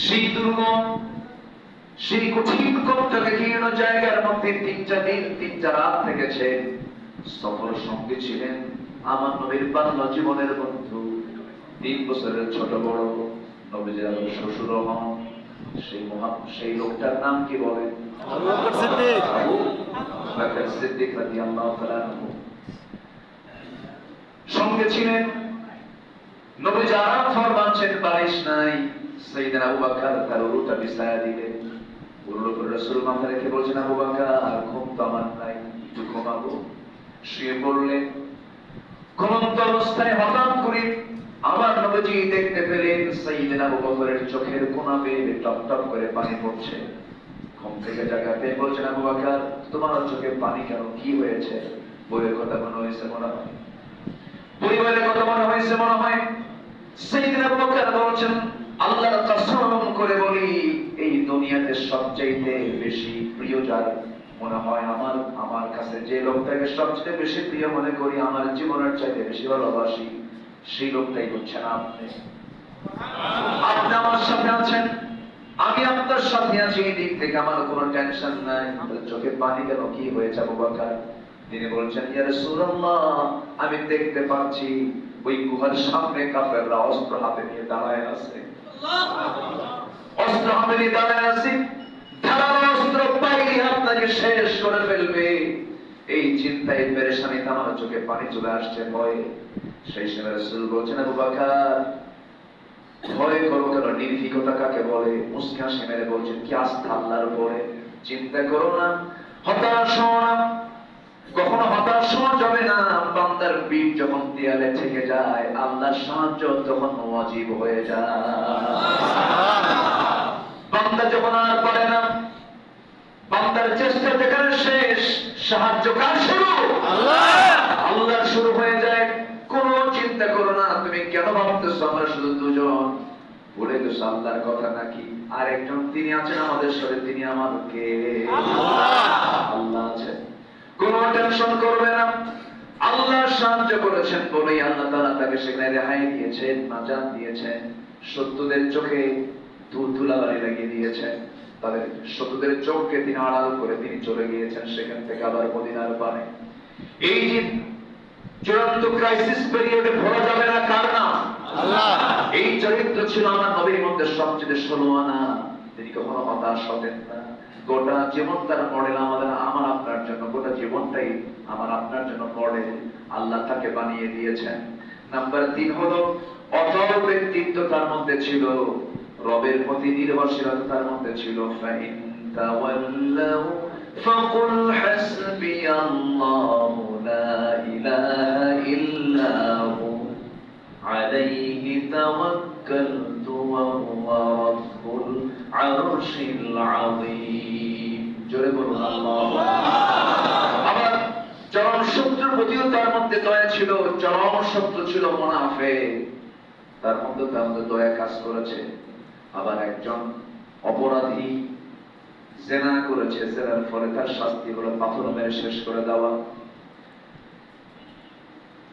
সেই দুর্গম, সেই কঠিন কষ্টকীর্ণ জায়গার মধ্যে 3টা দিন 3টা রাত থেকেছে। সফর সঙ্গে ছিলেন আমার নবীর বাল্য জীবনের বন্ধু, 3 বছরের ছোট বড় নবীজির শ্বশুর হন। সেই লোকটার নাম কি বলেন? আবু বকর সিদ্দিক। আবু বকর সিদ্দিক রাদিয়াল্লাহু তাআলা আনহু। সঙ্গে ছিলেন নবীজি আরাম ফরমাচ্ছেন, বালিশ নাই। সাইয়েদনা আবু বকর তার উরুটা বিছায়া দিলেন। উরুর উপর রাসূল মাথা রেখে বলছেন, আবু বকর ঘুম তো আমার নাই, একটু ঘুমাবো। শুয়ে পড়লেন। ঘুমন্ত অবস্থায় হঠাৎ করে আমার নবীজি দেখতে পেলেন সাইয়েদনা আবু বকরের চোখের কোনা বেয়ে টপ টপ করে পানি পড়ছে। ঘুম থেকে জাগা পেয়ে বলছেন, আবু বকর তোমার চোখে পানি কেন, কি হয়েছে? বইয়ের কথা মনে হয়েছে মনে হয়, পরিবারের কথা মনে হয়েছে মনে হয়। সাইয়েদনা আবু বকর বলছেন, আল্লাহর কসম করে বলি, এই দুনিয়াতে সবচেয়ে বেশি প্রিয় যার মনে হয় আমার কাছে, যে লোকটাকে সবচেয়ে বেশি প্রিয় মনে করি, আমার জীবনের চাইতে বেশি ভালোবাসি, সেই লোকটাই হচ্ছেন আপনি। আপনি আমার সাথে আছেন, আমি আপনার সাথে আছি, এই দিক থেকে আমার কোনো টেনশন নাই। চোখে পানি কেন, কি হয়েছে আবু বকর? তিনি বলছেন, ইয়া রাসূলুল্লাহ আমি দেখতে পাচ্ছি ওই গুহার সামনে কাফেররা অস্ত্র হাতে নিয়ে দাঁড়ায় আছে। অস্ত্র হাতে নিয়ে দাঁড়ায় আছে, ধারালো অস্ত্র পাইলে আপনাকে শেষ করে ফেলবে। এই চিন্তায় পেরেশানিতে আমার চোখে পানি চলে আসছে ভয়ে। সেই সময় রাসূল বলছেন, আবু বকর ভয় করো কেন, নির্ভীকতা কাকে বলে? মুস্কি হাসি মেরে বলছেন, কি আস্থা আল্লাহর উপরে, চিন্তা করো না, হতাশ হও না। কখনো হতাশ হওয়া যাবে না। বান্দার পিঠ যখন দেয়ালে থেকে যায়, আল্লাহর সাহায্য তখন ওয়াজিব হয়ে যায়। বান্দা যখন আর পারে না, বান্দার চেষ্টা যেখানে শেষ, সাহায্য কার শুরু? আল্লাহর শুরু হয়ে যায়। কোনো চিন্তা করো না, তুমি কেন ভাবতেছো আমরা শুধু দুজন? বলে গেছো আল্লাহর কথা নাকি? আর একজন তিনি আছেন আমাদের সাথে, তিনি আমাকে আল্লাহ আছেন। কোনো টেনশন করবে না। আল্লাহ সাহায্য করেছেন বলেই আল্লাহ তাআলা তাকে সেখানে রেহাই দিয়েছেন, নাজাত দিয়েছেন। শত্রুদের চোখে ধুলাবালি লাগিয়ে দিয়েছেন, তাদের শত্রুদের চোখকে তিনি আড়াল করে তিনি চলে গিয়েছেন সেখান থেকে আবার মদিনার পানে। এই যে চূড়ান্ত ক্রাইসিস পিরিয়ডে ভরা যাবে না কার নাম? আল্লাহ। এই চরিত্র ছিল আমার নবীর মধ্যে সবচেয়ে ষোলো আনা। তিনি কখনো হতাশ হতেন না। গোটা জীবন তার মডেল আমার আপনার জন্য, গোটা জীবনটাই আমার আপনার জন্য মডেল। আল্লাহ তাকে বানিয়ে দিয়েছেন। নাম্বার 3 হলো অটল ব্যক্তিত্ব তার মধ্যে ছিল, রবের প্রতি নির্ভরশীলতা তার মধ্যে ছিল। ফাইন তাওয়াল্লাউ ফাকুল হাসবিয়াল্লাহু লা ইলাহা ইল্লা হু আলাইহি তাওয়াক্কালতু ওয়া হুয়া রাব্বুল আরশিল আযীম। জোরে বলুন আল্লাহু আকবার। আবার চরম শত্রুর প্রতিও তার মধ্যে দয়া ছিল। চরম শত্রু ছিল মুনাফিক, তার মধ্যে দয়া কাজ করেছে। আবার একজন অপরাধী জেনা করেছে, জেনার ফলে তার শাস্তি হলো পাথর মেরে শেষ করে দেওয়া।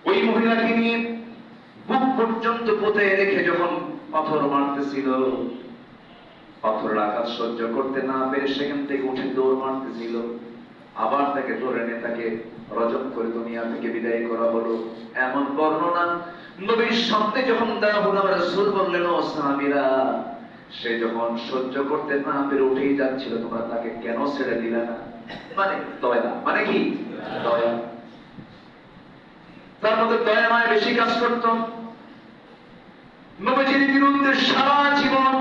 ওই মহিলাকে নিয়ে বুক পর্যন্ত পুঁতে রেখে যখন পাথর মারতেছিল, পাথরের আঘাত সহ্য করতে না পেরে সেখান থেকে উঠে দৌড় মারতেছিল। আবার তাকে ধরে নিয়ে তাকে রজম করে দুনিয়া থেকে বিদায় করা হলো। এমন বর্ণনা নবীর সামনে যখন দেওয়া হলো, রাসূল বললেন, ও সাহাবীরা, সে যখন সহ্য করতে না পেরে উঠেই যাচ্ছিল, তোমরা তাকে কেন ছেড়ে দিলে না? মানে দয়া, মানে কি দয়া। তার মধ্যে দয়া মায় বেশি কাজ করত। নবীজির বিরুদ্ধে সারা জীবন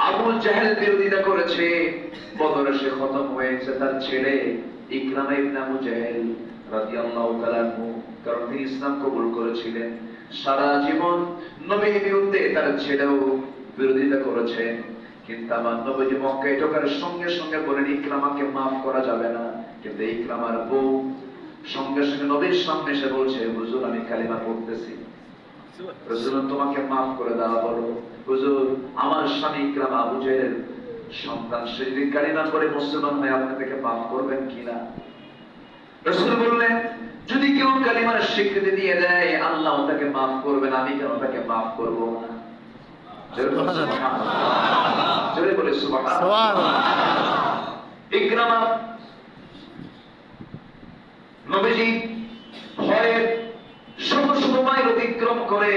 আবু জাহেল বিরোধিতা করেছে, বদরে সে খতম হয়েছে তার ছেলে ইকরামা ইবনে আবু জাহেল রাদিয়াল্লাহু তাআলা আনহু, কারণ তিনি ইসলাম কবুল করেছিলেন। সারা জীবন নবীর বিরুদ্ধে তার ছেলেও বিরোধিতা করেছে, কিন্তু আমার নবীজি মক্কায় ঢোকার সঙ্গে সঙ্গে বলেন, ইকরামাকে মাফ করা যাবে না। কিন্তু ইকরামার বউ সঙ্গে সঙ্গে নবীর সামনে এসে বলছে, হুজুর আমি কালিমা পড়তেছি, রাসূল তোমাকে মাফ করে দেওয়া বলো। হুজুর আমার স্বামী ইকরামা আবু জাহেলের সন্তান, সে যদি কালিমা পড়ে মুসলমান হয় আপনি তাকে মাফ করবেন কিনা? রাসূল বললেন, যদি কেউ কালিমার স্বীকৃতি দিয়ে দেয় আল্লাহ তাকে মাফ করবেন, আমি কেন তাকে মাফ করব না? জোরে বলে সুবহানাল্লাহ। সুবহানাল্লাহ। ইকরামা নবীজি ভয়ে শত শত মাইল অতিক্রম করে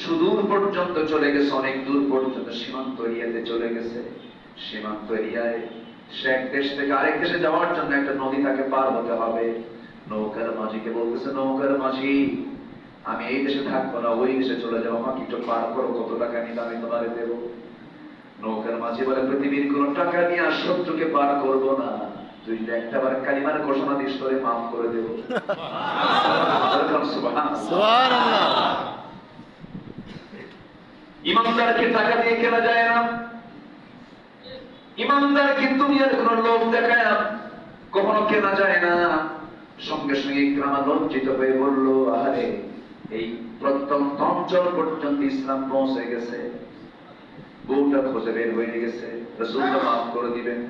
সুদূর পর্যন্ত চলে গেছে, অনেক দূর পর্যন্ত সীমান্ত এরিয়াতে চলে গেছে। সীমান্ত এরিয়ায় সে এক দেশ থেকে আরেক দেশে যাওয়ার জন্য একটা নদী তাকে পার হতে হবে। নৌকার মাঝিকে বলতেছে, নৌকার মাঝি আমি এই দেশে থাকবো না, ওই দেশে চলে যাবো, আমাকে একটু পার করো, কত টাকা নিতে আমি তোমারে দেবো। নৌকার মাঝি বলে, পৃথিবীর কোন টাকা নিয়ে আর শত্রুকে পার করবো না, তুই একটা বার কালিমার ঘোষণা দিস তোরে মাফ করে দেবো। সুবহানাল্লাহ। ইমানদারকে টাকা দিয়ে কেনা যায় না, ইমানদারকে দুনিয়ার কোন লোভ দেখায় কখনো কেনা যায় না। সঙ্গে সঙ্গে ইকরামা লজ্জিত হয়ে বলল, আরে এই প্রত্যন্ত অঞ্চল পর্যন্ত ইসলাম পৌঁছে গেছে, বউটা খোঁজে বের হয়ে গেছে, রাসূল মাফ করে দিবেন।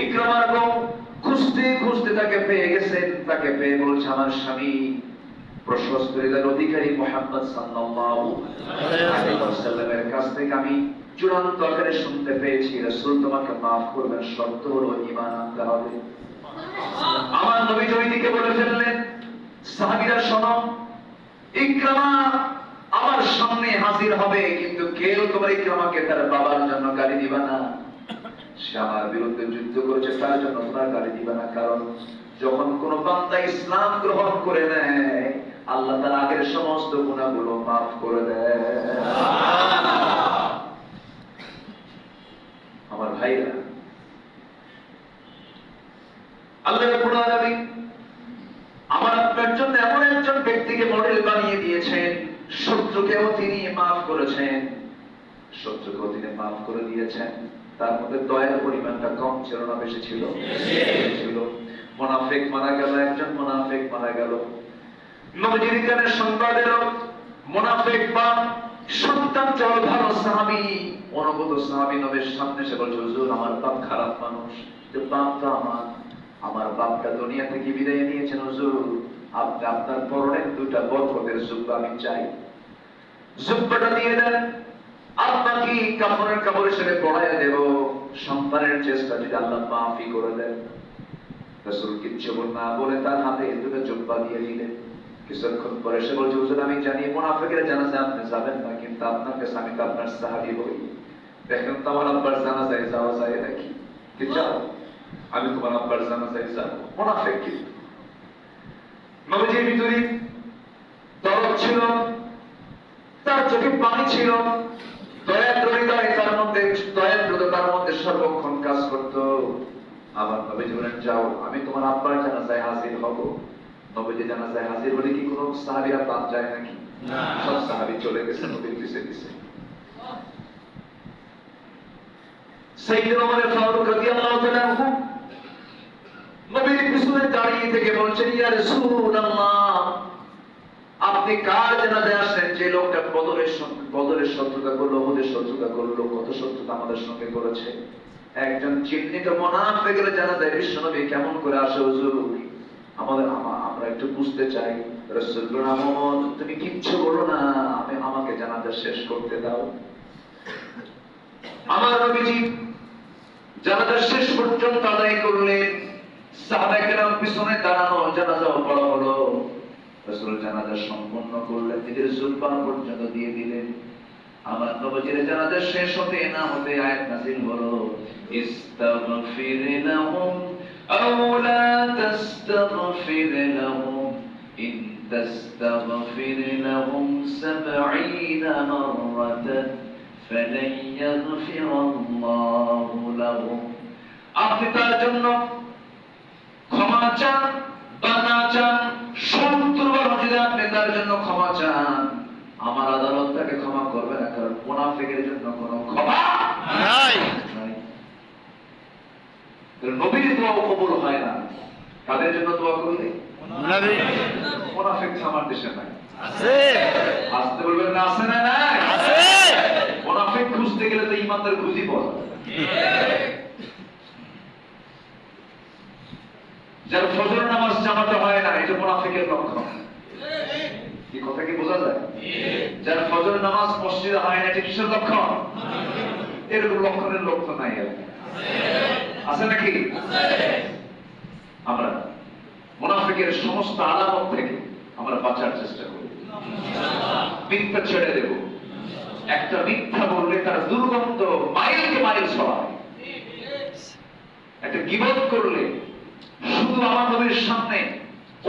ইকরামার বউ খুঁজতে খুঁজতে তাকে পেয়ে গেছেন, তাকে পেয়ে বলছে, আমার স্বামী প্রশস্ত হৃদয়ের অধিকারী মুহাম্মদ সাল্লাল্লাহু আলাইহি ওয়াসাল্লামের কাছ থেকে আমি চূড়ান্ত আকারে শুনতে পেয়েছি রাসূল তোমাকে মাফ করবেন, শর্ত হলো ঈমান আনতে হবে। আমার নবী ওইদিকে বলে ফেললেন, সাহাবীরা শোনো, ইকরামা আমার সামনে হাজির হবে, কিন্তু কেউ তোমার ইকরামাকে তার বাবার জন্য গালি দিবা না। সে আমার বিরুদ্ধে যুদ্ধ করেছে, তার জন্য তোমার গালি দিবা না। কারণ যখন কোন বান্দা ইসলাম গ্রহণ করে নেয় আল্লাহ তার আগের সমস্ত গুনাহগুলো মাফ করে দেয়। আমার ভাইরা, আল্লাহ রাব্বুল আলামিন আমার আপনার জন্য এমন একজন ব্যক্তিকে মডেল বানিয়ে দিয়েছেন, শত্রুকেও তিনি মাফ করেছেন, শত্রুকেও তিনি মাফ করে দিয়েছেন। তার মধ্যে দয়ার পরিমাণটা কম ছিল না বেশি ছিল? ছিল। মুনাফিক মারা গেল, একজন মুনাফিক মারা গেল। নবীজির কানে সংবাদ এলো, মুনাফিক বা সন্তান চল ভালো সাহাবী, অনুগত সাহাবী নবীর সামনে এসে বলছে, হুজুর আমার বাপ খারাপ মানুষ, যে বাপটা আমার বাপটা দুনিয়া থেকে বিদায় নিয়েছেন, হুজুর আপনি আপনার পরনের দুইটা বরকতের জুব্বা আমি চাই, জুব্বাটা দিয়ে দেন, আপনাকে কাপড়ের কাপড় হিসেবে পড়ায় দেব, সন্তানের চেষ্টা যদি আল্লাহ মাফি করে দেন। রাসূল কিচ্ছু না বলে তার হাতে দুটো জুব্বা দিয়ে দিলেন। কিছুক্ষণ পরে সে বলছে, হুজুর আমি জানি মুনাফিকের জানাজায় আপনি যাবেন না, কিন্তু আপনার কাছে আমি তো আপনার সাহাবী হই, দেখেন তো আমার আব্বার জানাজায় যাওয়া যায় নাকি? কি যাও, আমি তোমার আব্বার জানাজায় যাব। মুনাফিক কিন্তু নবীজির ভিতরে দরদ ছিল, তার চোখে পানি ছিল, দয়াদ্র হৃদয় তার মধ্যে, দয়াদ্রতার মধ্যে সর্বক্ষণ কাজ করত। আমার নবীজি বলেন, যাও আমি তোমার আব্বার জানাজায় হাজির হব। নবীজি জানাজায় হাজির হলে কি কোনো সাহাবীরা বাদ যায় নাকি? না, সব সাহাবী চলে গেছে নবীর পিছে পিছে। সাইয়েদনা ওমর ফারুক রাদিয়াল্লাহু তাআলা আনহু নবীর পিছনে দাঁড়িয়ে থেকে বলছেন, ইয়া রাসূলুল্লাহ আপনি কার জানাজায় আসেন? যে লোকটা বদরের শত্রুতা করলো, ওদের শত্রুতা করলো, কত শত্রুতা আমাদের সঙ্গে করেছে, একজন চিহ্নিত মুনাফিকের জানাজায় বিশ্বনবী কেমন করে আসে হুজুর আমরা একটু বুঝতে চাই। রাসূল বলেন, মুহাম্মদ তুমি কিচ্ছু বলো না, আমাকে জানাজা শেষ করতে দাও। আমার নবীজি জানাজা শেষ পর্যন্ত আদায় করলেন। সাহাবায়ে কেরাম পিছনে দাঁড়ানো, জানাজা পড়া হলো। রাসূল জানাজা সম্পন্ন করলেন, নিজের জুলফা পর্যন্ত দিয়ে দিলেন। আমার নবীজির জানাজা শেষ হতে না হতে আয়াত নাযিল হলো, ইস্তাগফির লাহুম আও লা তাস্তাগফির লাহুম ইন তাস্তাগফির লাহুম ৭০ মাররাতান ফালান ইয়াগফিরাল্লাহু লাহুম। আপনি তার জন্য ক্ষমা চান বা না চান, ৭০ বার যদি আপনি তার জন্য ক্ষমা চান, আমার আদালত তাকে ক্ষমা করবে না, কারণ মুনাফিকের জন্য কোনো ক্ষমা নাই। নবীর দোয়া কবুল হয় না। কাদের জন্য দোয়া করলে? মুনাফিক মুনাফিক আমার দেশে নাই। আছে, আসতে বলবেন না, আছে না নাই? আছে। মুনাফিক খুঁজতে গেলে তো ইমানদার খুঁজি পাওয়া যায়। যার ফজর নামাজ জামাতে হয় না, এটা মুনাফিকের লক্ষণ। কি কথা কি বোঝা যায়? যার ফজর নামাজ মসজিদে হয় না, এটা কিসের লক্ষণ? এরকম লক্ষণের লোক তো নাই আছে নাকি? আমরা মুনাফিকের সমস্ত আলামত থেকে আমরা বাঁচার চেষ্টা করি। মিথ্যা ছেড়ে দেব। একটা মিথ্যা বললে তার দুর্গন্ধ মাইলকে মাইল ছড়ায়। একটা গীবত করলে শুধু আমার নবীর সামনে,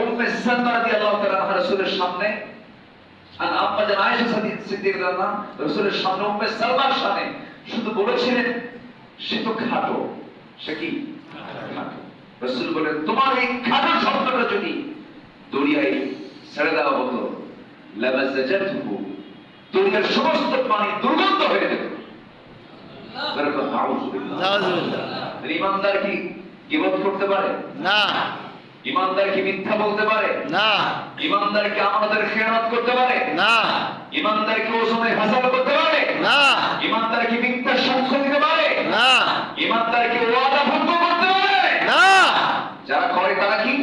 উম্মে সালমা রাদিয়াল্লাহু তাআলা আনহা রাসূলের সামনে, আর আম্মা জান আয়েশা সিদ্দিকা রাদিয়াল্লাহু আনহা রাসূলের সামনে, উম্মে সালমার সামনে শুধু বলেছিলেন সে তো খাটো। সে কি খাটো? রাসূল বলেন, তোমার এই খাটো শব্দটা যদি দরিয়ায় ছেড়ে দেওয়া হতো, লামাযাজাতহু, দরিয়ার সমস্ত পানি দুর্গন্ধ হয়ে যেত। এরকম নাউযুবিল্লাহ। নাউযুবিল্লাহ। ইমানদার কি গীবত করতে পারে? না। ইমানদার কি মিথ্যা বলতে পারে? না। ইমানদার কি আমাদের খেয়ানত করতে পারে? না। ইমানদার কি ওজনে হাসাল করতে পারে? না। ইমানদার কি মিথ্যা সাক্ষ্য দিতে পারে? না। ইমানদার কি ওয়াদা ভঙ্গ করতে পারে? না। যারা করে তারা কি?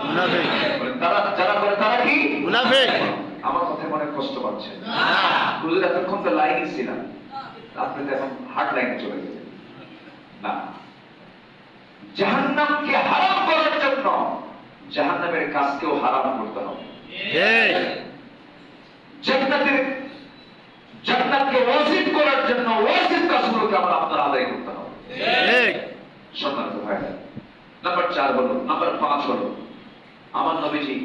মুনাফিক। যারা করে তারা কি? মুনাফিক। আমার কথায় মনে কষ্ট পাচ্ছে না। হুজুর এতক্ষণ তো লাইনে ছিলাম, আপনি তো এখন হার্ড লাইনে চলে গেছেন। না, জাহান্নামকে হারাম করার জন্য জাহান্নামের কাজকেও হারাম করতে হবে। জান্নাতকে ওয়াজিব করার জন্য ওয়াজিব কাজগুলোকে আমরা আপনার আদায় করতে হবে। সম্মানিত ভাইরা, নাম্বার 4 হলো, নাম্বার 5 হলো, আমার নবীজি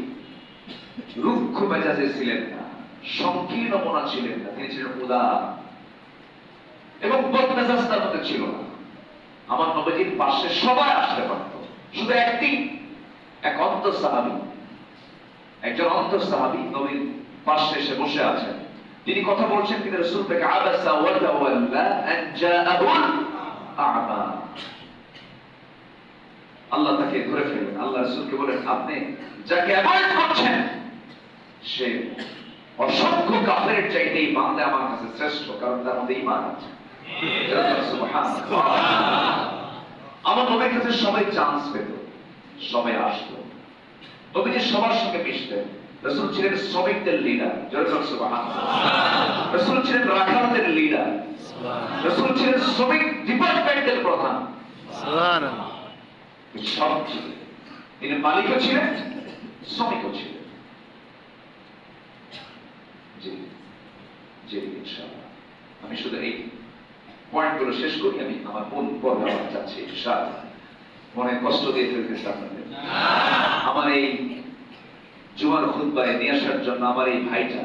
রুক্ষ মেজাজে ছিলেন না, সংকীর্ণ মনা ছিলেন না, তিনি ছিলেন উদার এবং বদমেজাজ তার মধ্যে ছিল না। আমার নবীজির পাশে সবাই আসতে পারত, শুধু এক অন্ধ সাহাবী, একজন অন্ধ সাহাবী নবীর পাশে এসে বসে আছেন। তিনি কথা বলছেন, কিন্তু রাসূল থেকে আবাসা ওয়া তাওয়াল্লা আন জাআহুল আ'মা, আল্লাহ তাকে ধরে ফেলেন। আল্লাহ রাসূলকে বলেন, আপনি যাকে অ্যাভয়েড করছেন সে অসংখ্য কাফেরের চাইতেই বান্দা আমার কাছে শ্রেষ্ঠ, কারণ তার মধ্যে ঈমান আছে। সুবহানাল্লাহ। আমার নবীর কাছে সবাই চান্স পেত, সবাই আসতো, নবীজি সবার সঙ্গে মিশতেন। রাসূল ছিলেন শ্রমিকদের লিডার, সুবহানাল্লাহ। রাসূল ছিলেন রাখালদের লিডার, রাসূল ছিলেন শ্রমিক ডিপার্টমেন্টের প্রধান, সুবহানাল্লাহ। সব ছিলেন। তিনি মালিকও ছিলেন, শ্রমিকও ছিলেন। জি জি, ইনশাআল্লাহ আমি শুধু এই পয়েন্টগুলো শেষ করি, আমি আমার মূল পর্বে আবার যাচ্ছি ইনশাআল্লাহ। মনে কষ্ট দিয়ে ফেলতেছি আপনাদের। আমার এই জুমার খুতবায় নিয়ে আসার জন্য আমার এই ভাইটা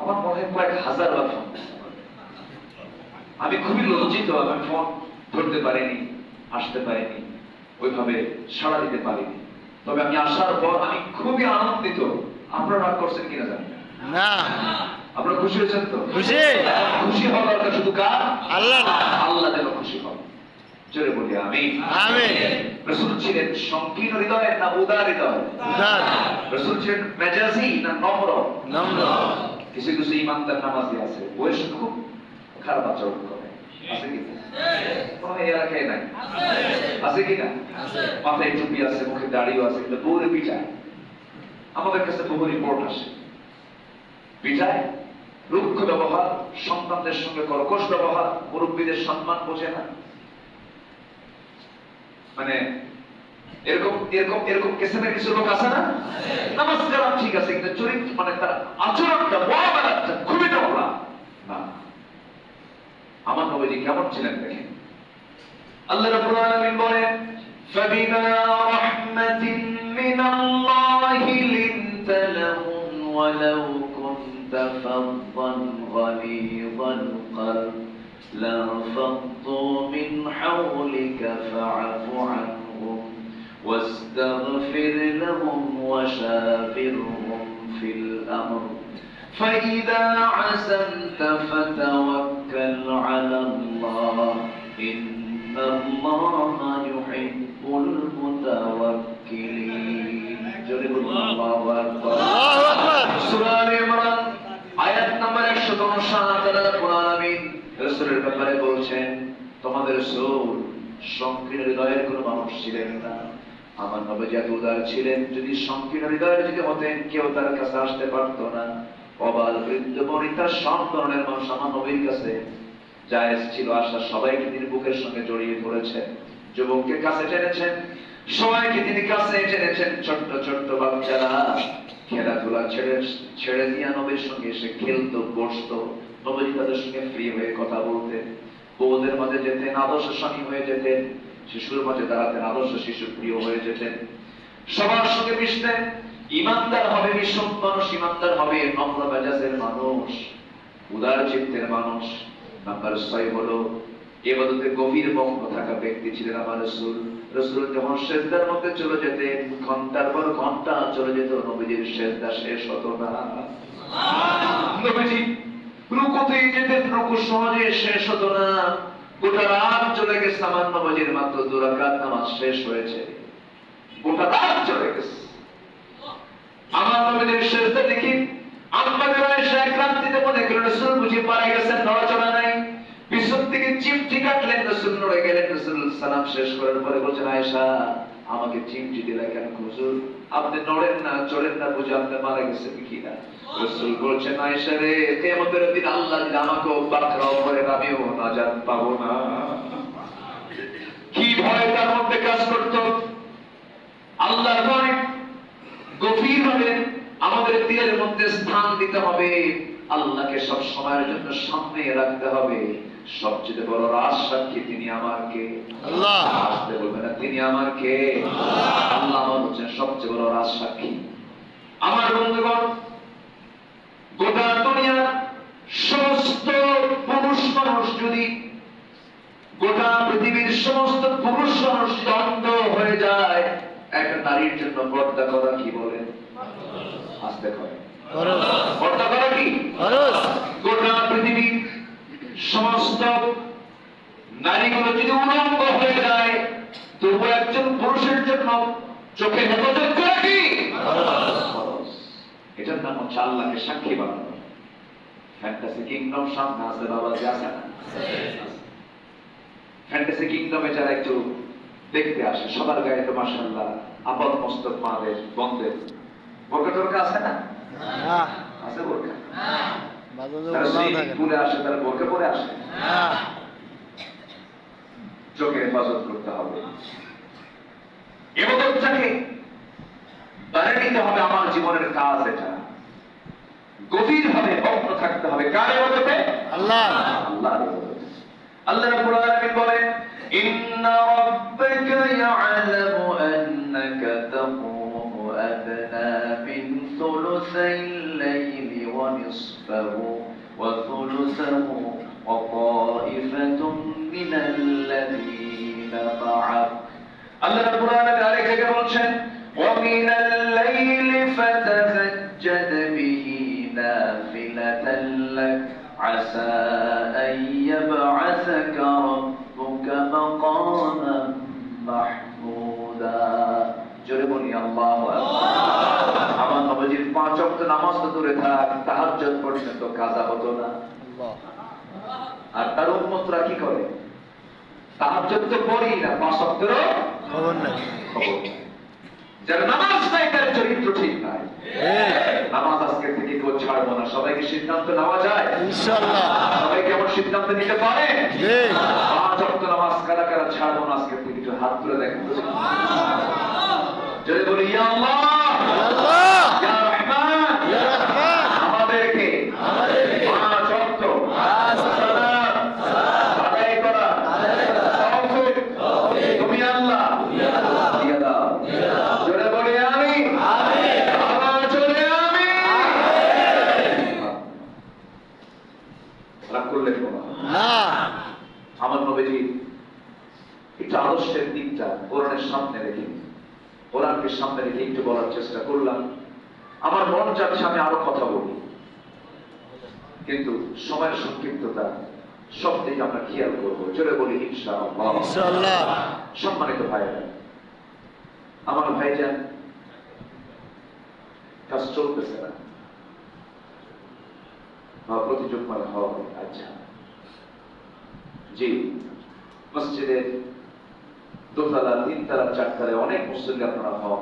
আমার মনে হয় কয়েক হাজার বার ফোন করতে পারে। আমি খুবই লজ্জিত, আমি ফোন ধরতে পারিনি, আসতে পারিনি, ওইভাবে সাড়া দিতে পারিনি। তবে আমি আসার পর আমি খুবই আনন্দিত। আপনারা রাগ করছেন কিনা জানি না। আপনারা খুশি হয়েছেন তো? খুশি। খুশি হওয়ার দরকার শুধু কার? আল্লাহ। আল্লাহ যেন খুশি হন। জোরে বলি আমিন। আমিন। রাসূল ছিলেন সংকীর্ণ হৃদয় না উদার হৃদয়? উদার। রাসূল ছিলেন মেজাজি না নম্র? নম্র। কিছু কিছু ইমানদার নামাজি আছে, ওই খুব খারাপ আচরণ করে, আছে কি কোনো এই এলাকায় নাই আছে কি না মাথায় টুপি আছে মুখে দাড়িও আছে কিন্তু দৌড়ে পিটায় আমাদের কাছে বহু রিপোর্ট আসে পিটায় রুক্ষ ব্যবহার সন্তানদের সঙ্গে কর্কশ ব্যবহার মুরব্বীদের সম্মান বোঝে না মানে এরকম এরকম এরকম কিসিমের কিছু লোক আছে না নামাজ কালাম ঠিক আছে কিন্তু চরিত্র মানে তার আচরণটা মুআমালাটা খুবই নোংরা না আমার নবীজি কেমন ছিলেন দেখেন আল্লাহ রাব্বুল আলামিন বলেন ফাবিমা রাহমাতিন মিনাল্লাহি লিনতা লাহুম ওয়ালাউ কুনতা ফাদদান গালিযাল কলব লাফাদদু মিন হাওলিকা ফাআফু আনহুম واستغفر لهم وشاورهم في الأمر فإذا عزمت فتوكل على الله إن الله يحب المتوكلين جرب الله أكبر سورة آل عمران আয়াত নাম্বার 159 আল্লাহ রাব্বুল আলামিন রাসূলের ব্যাপারে বলছেন তোমাদের রাসূল সংকীর্ণ হৃদয়ের কোনো মানুষ ছিলেন না আমার নবী এত উদার ছিলেন যদি সংকীর্ণ হৃদয়ের যদি হতেন কেউ তার কাছে আসতে পারতো না অবাল বৃদ্ধ বনিতা সব ধরনের মানুষ আমার নবীর কাছে জায়েজ ছিল আসা সবাইকে তিনি বুকের সঙ্গে জড়িয়ে ধরেছেন যুবককে কাছে টেনেছেন সবাইকে তিনি কাছে টেনেছেন ছোট্ট ছোট্ট বাচ্চারা খেলাধুলা ছেড়ে দিয়ে নবীর সঙ্গে এসে খেলতো বসতো নবী তাদের সঙ্গে ফ্রি হয়ে কথা বলতেন বউদের মাঝে যেতেন আদর্শ স্বামী হয়ে যেতেন শিশুর মাঝে দাঁড়াতেন আদর্শ শিশু প্রিয় হয়ে যেতেন সবার সঙ্গে মিশতেন ইমানদার হবে বিশ্বস্ত মানুষ ইমানদার হবে নম্র মেজাজের মানুষ উদার চিত্তের মানুষ নাম্বার 6 হলো ইবাদতে গভীর মগ্ন থাকা ব্যক্তি ছিলেন আমার রাসূল রাসূল যখন সিজদার মধ্যে চলে যেতেন ঘন্টার পর ঘন্টা চলে যেত নবীজির সিজদা শেষ হতো না নবীজি রুকুতে যেতেন রুকু সহজে শেষ হতো না গোটা রাত চলে গেছে আমার নবীজির মাত্র 2 রাকাত নামাজ শেষ হয়েছে গোটা রাত চলে গেছে আমার নবীজির সিজদা দেখি আমাদের আয়েশা এক রাত্রিতে মনে করলেন রাসূল বুঝি পারে গেছেন নড়াচড়া নাই পিছন থেকে চিমটি কাটলেন রাসূল নড়ে গেলেন রাসূল সালাম শেষ করার পরে বলছেন আয়েশা আমাকে চিমটি দিলেন কেন হুজুর আপনি নড়েন না চড়েন না বুঝি আপনি মারা গেছেন কি না রাসূল বলছেন আয়েশা রে কিয়ামতের দিন আল্লাহ যদি আমাকে বাকরাও করে আমিও নাজাত পাবো না কি ভয় তার মধ্যে কাজ করত আল্লাহর ভয় গভীরভাবে আমাদের দিলের মধ্যে স্থান দিতে হবে আল্লাহকে সব সময়ের জন্য সামনে রাখতে হবে সবচেয়ে বড় রাজ সাক্ষী তিনি আমার কে আল্লাহ আসতে বলবেন না তিনি আমার কে আল্লাহ আমার হচ্ছেন সবচেয়ে বড় রাজ সাক্ষী আমার বন্ধুগণ গোটা দুনিয়ার সমস্ত পুরুষ মানুষ যদি গোটা পৃথিবীর সমস্ত পুরুষ মানুষ অন্ধ হয়ে যায় একটা নারীর জন্য পর্দা করা কি বলে আসতে করে পর্দা করা কি গোটা পৃথিবীর সমস্ত নারীগুলো যদি উলঙ্গ হয়ে যায় তবু একজন পুরুষের জন্য চোখে হেফাজত করা কি এটার নাম হচ্ছে আল্লাহকে সাক্ষী বানানো ফ্যান্টাসি কিংডম সামনে আছে বাবা যে আছে না ফ্যান্টাসি কিংডমে যারা একটু দেখতে আসে সবার গায়ে তো মাশাআল্লাহ আপাত মস্তক মাদের বন্ধের বোরকা টোরকা আছে না আছে বোরকা তারা সুইমিং পুলে আসে তারা বোরকা পরে আসে চোখে হেফাজত করতে হবে ইবাদতটাকে বাড়িয়ে নিতে হবে আমার জীবনের কাজ এটা গভীরভাবে মগ্ন থাকতে হবে কার ইবাদতে আল্লাহ আল্লাহর ইবাদতে আল্লাহ রাব্বুল আলামিন বলেন ইন্না রাব্বাকা ইয়া'লামু আন্নাকা তাকুমু আদনা মিন থুলুসাইল লাইলি ওয়া নিসফাহু ওয়া থুলুসাহু ওয়া তা'iফাতুন মিনাল্লাযীনা মা'আক আল্লাহ রাব্বুল আলামিন আরেক জায়গায় বলছেন ওয়া মিনাল লাইলি ফাতাহাজ্জাদ বিহি নাফিলাতান লাক عسى أن يبعثك ربك مقاما محمودا জোরে বলি আল্লাহু আকবার আমার নবীর 5 ওয়াক্ত নামাজ তো দূরে থাক তাহাজ্জুদ পর্যন্ত কাজা হতো না আর তার উম্মতরা কি করে? তাহাজ্জুদ তো পড়ি না, 5 ওয়াক্তেরও খবর নাই। খবর নাই। যার নামাজ নাই তার চরিত্র ঠিক নাই। নামাজ আজকে থেকে কেউ ছাড়বো না। সবাইকে সিদ্ধান্ত নেওয়া যায়? ইনশাআল্লাহ। সবাই কেমন সিদ্ধান্ত নিতে পারে? জি। 5 ওয়াক্ত নামাজ কারা কারা ছাড়বো না আজকে থেকে একটু হাত তুলে দেখেন তো। যদি বলি ইয়া আল্লাহ, আল্লাহ, ইয়া রহমান, ইয়া রহমান, আমাদেরকে 5 ওয়াক্ত সালাত আদায় করা তৌফিক তুমি আল্লাহ দিয়ে দাও। জোরে বলি আমিন। আবার জোরে আমিন। রাগ করলেন বাবা? না। আমার নবীজি একটু আদর্শের দিকটা কোরআনের সামনে রেখে, কোরআনকে সামনে রেখে একটু বলার চেষ্টা করলাম। আমার মন চাচ্ছে আমি আরো কথা বলি, কিন্তু সময়ের সংক্ষিপ্ততা সব দিকে আমরা খেয়াল করবো। জোরে বলি ইনশাআল্লাহ। ইনশাআল্লাহ। সম্মানিত ভাইরা, আমার ভাইজান কাজ চলতেছে না, প্রতিযোগ মানে হবে। আচ্ছা জি, মসজিদের দোতলা, 3 তলা, 4 তলায় অনেক মুসল্লি আপনারা হন।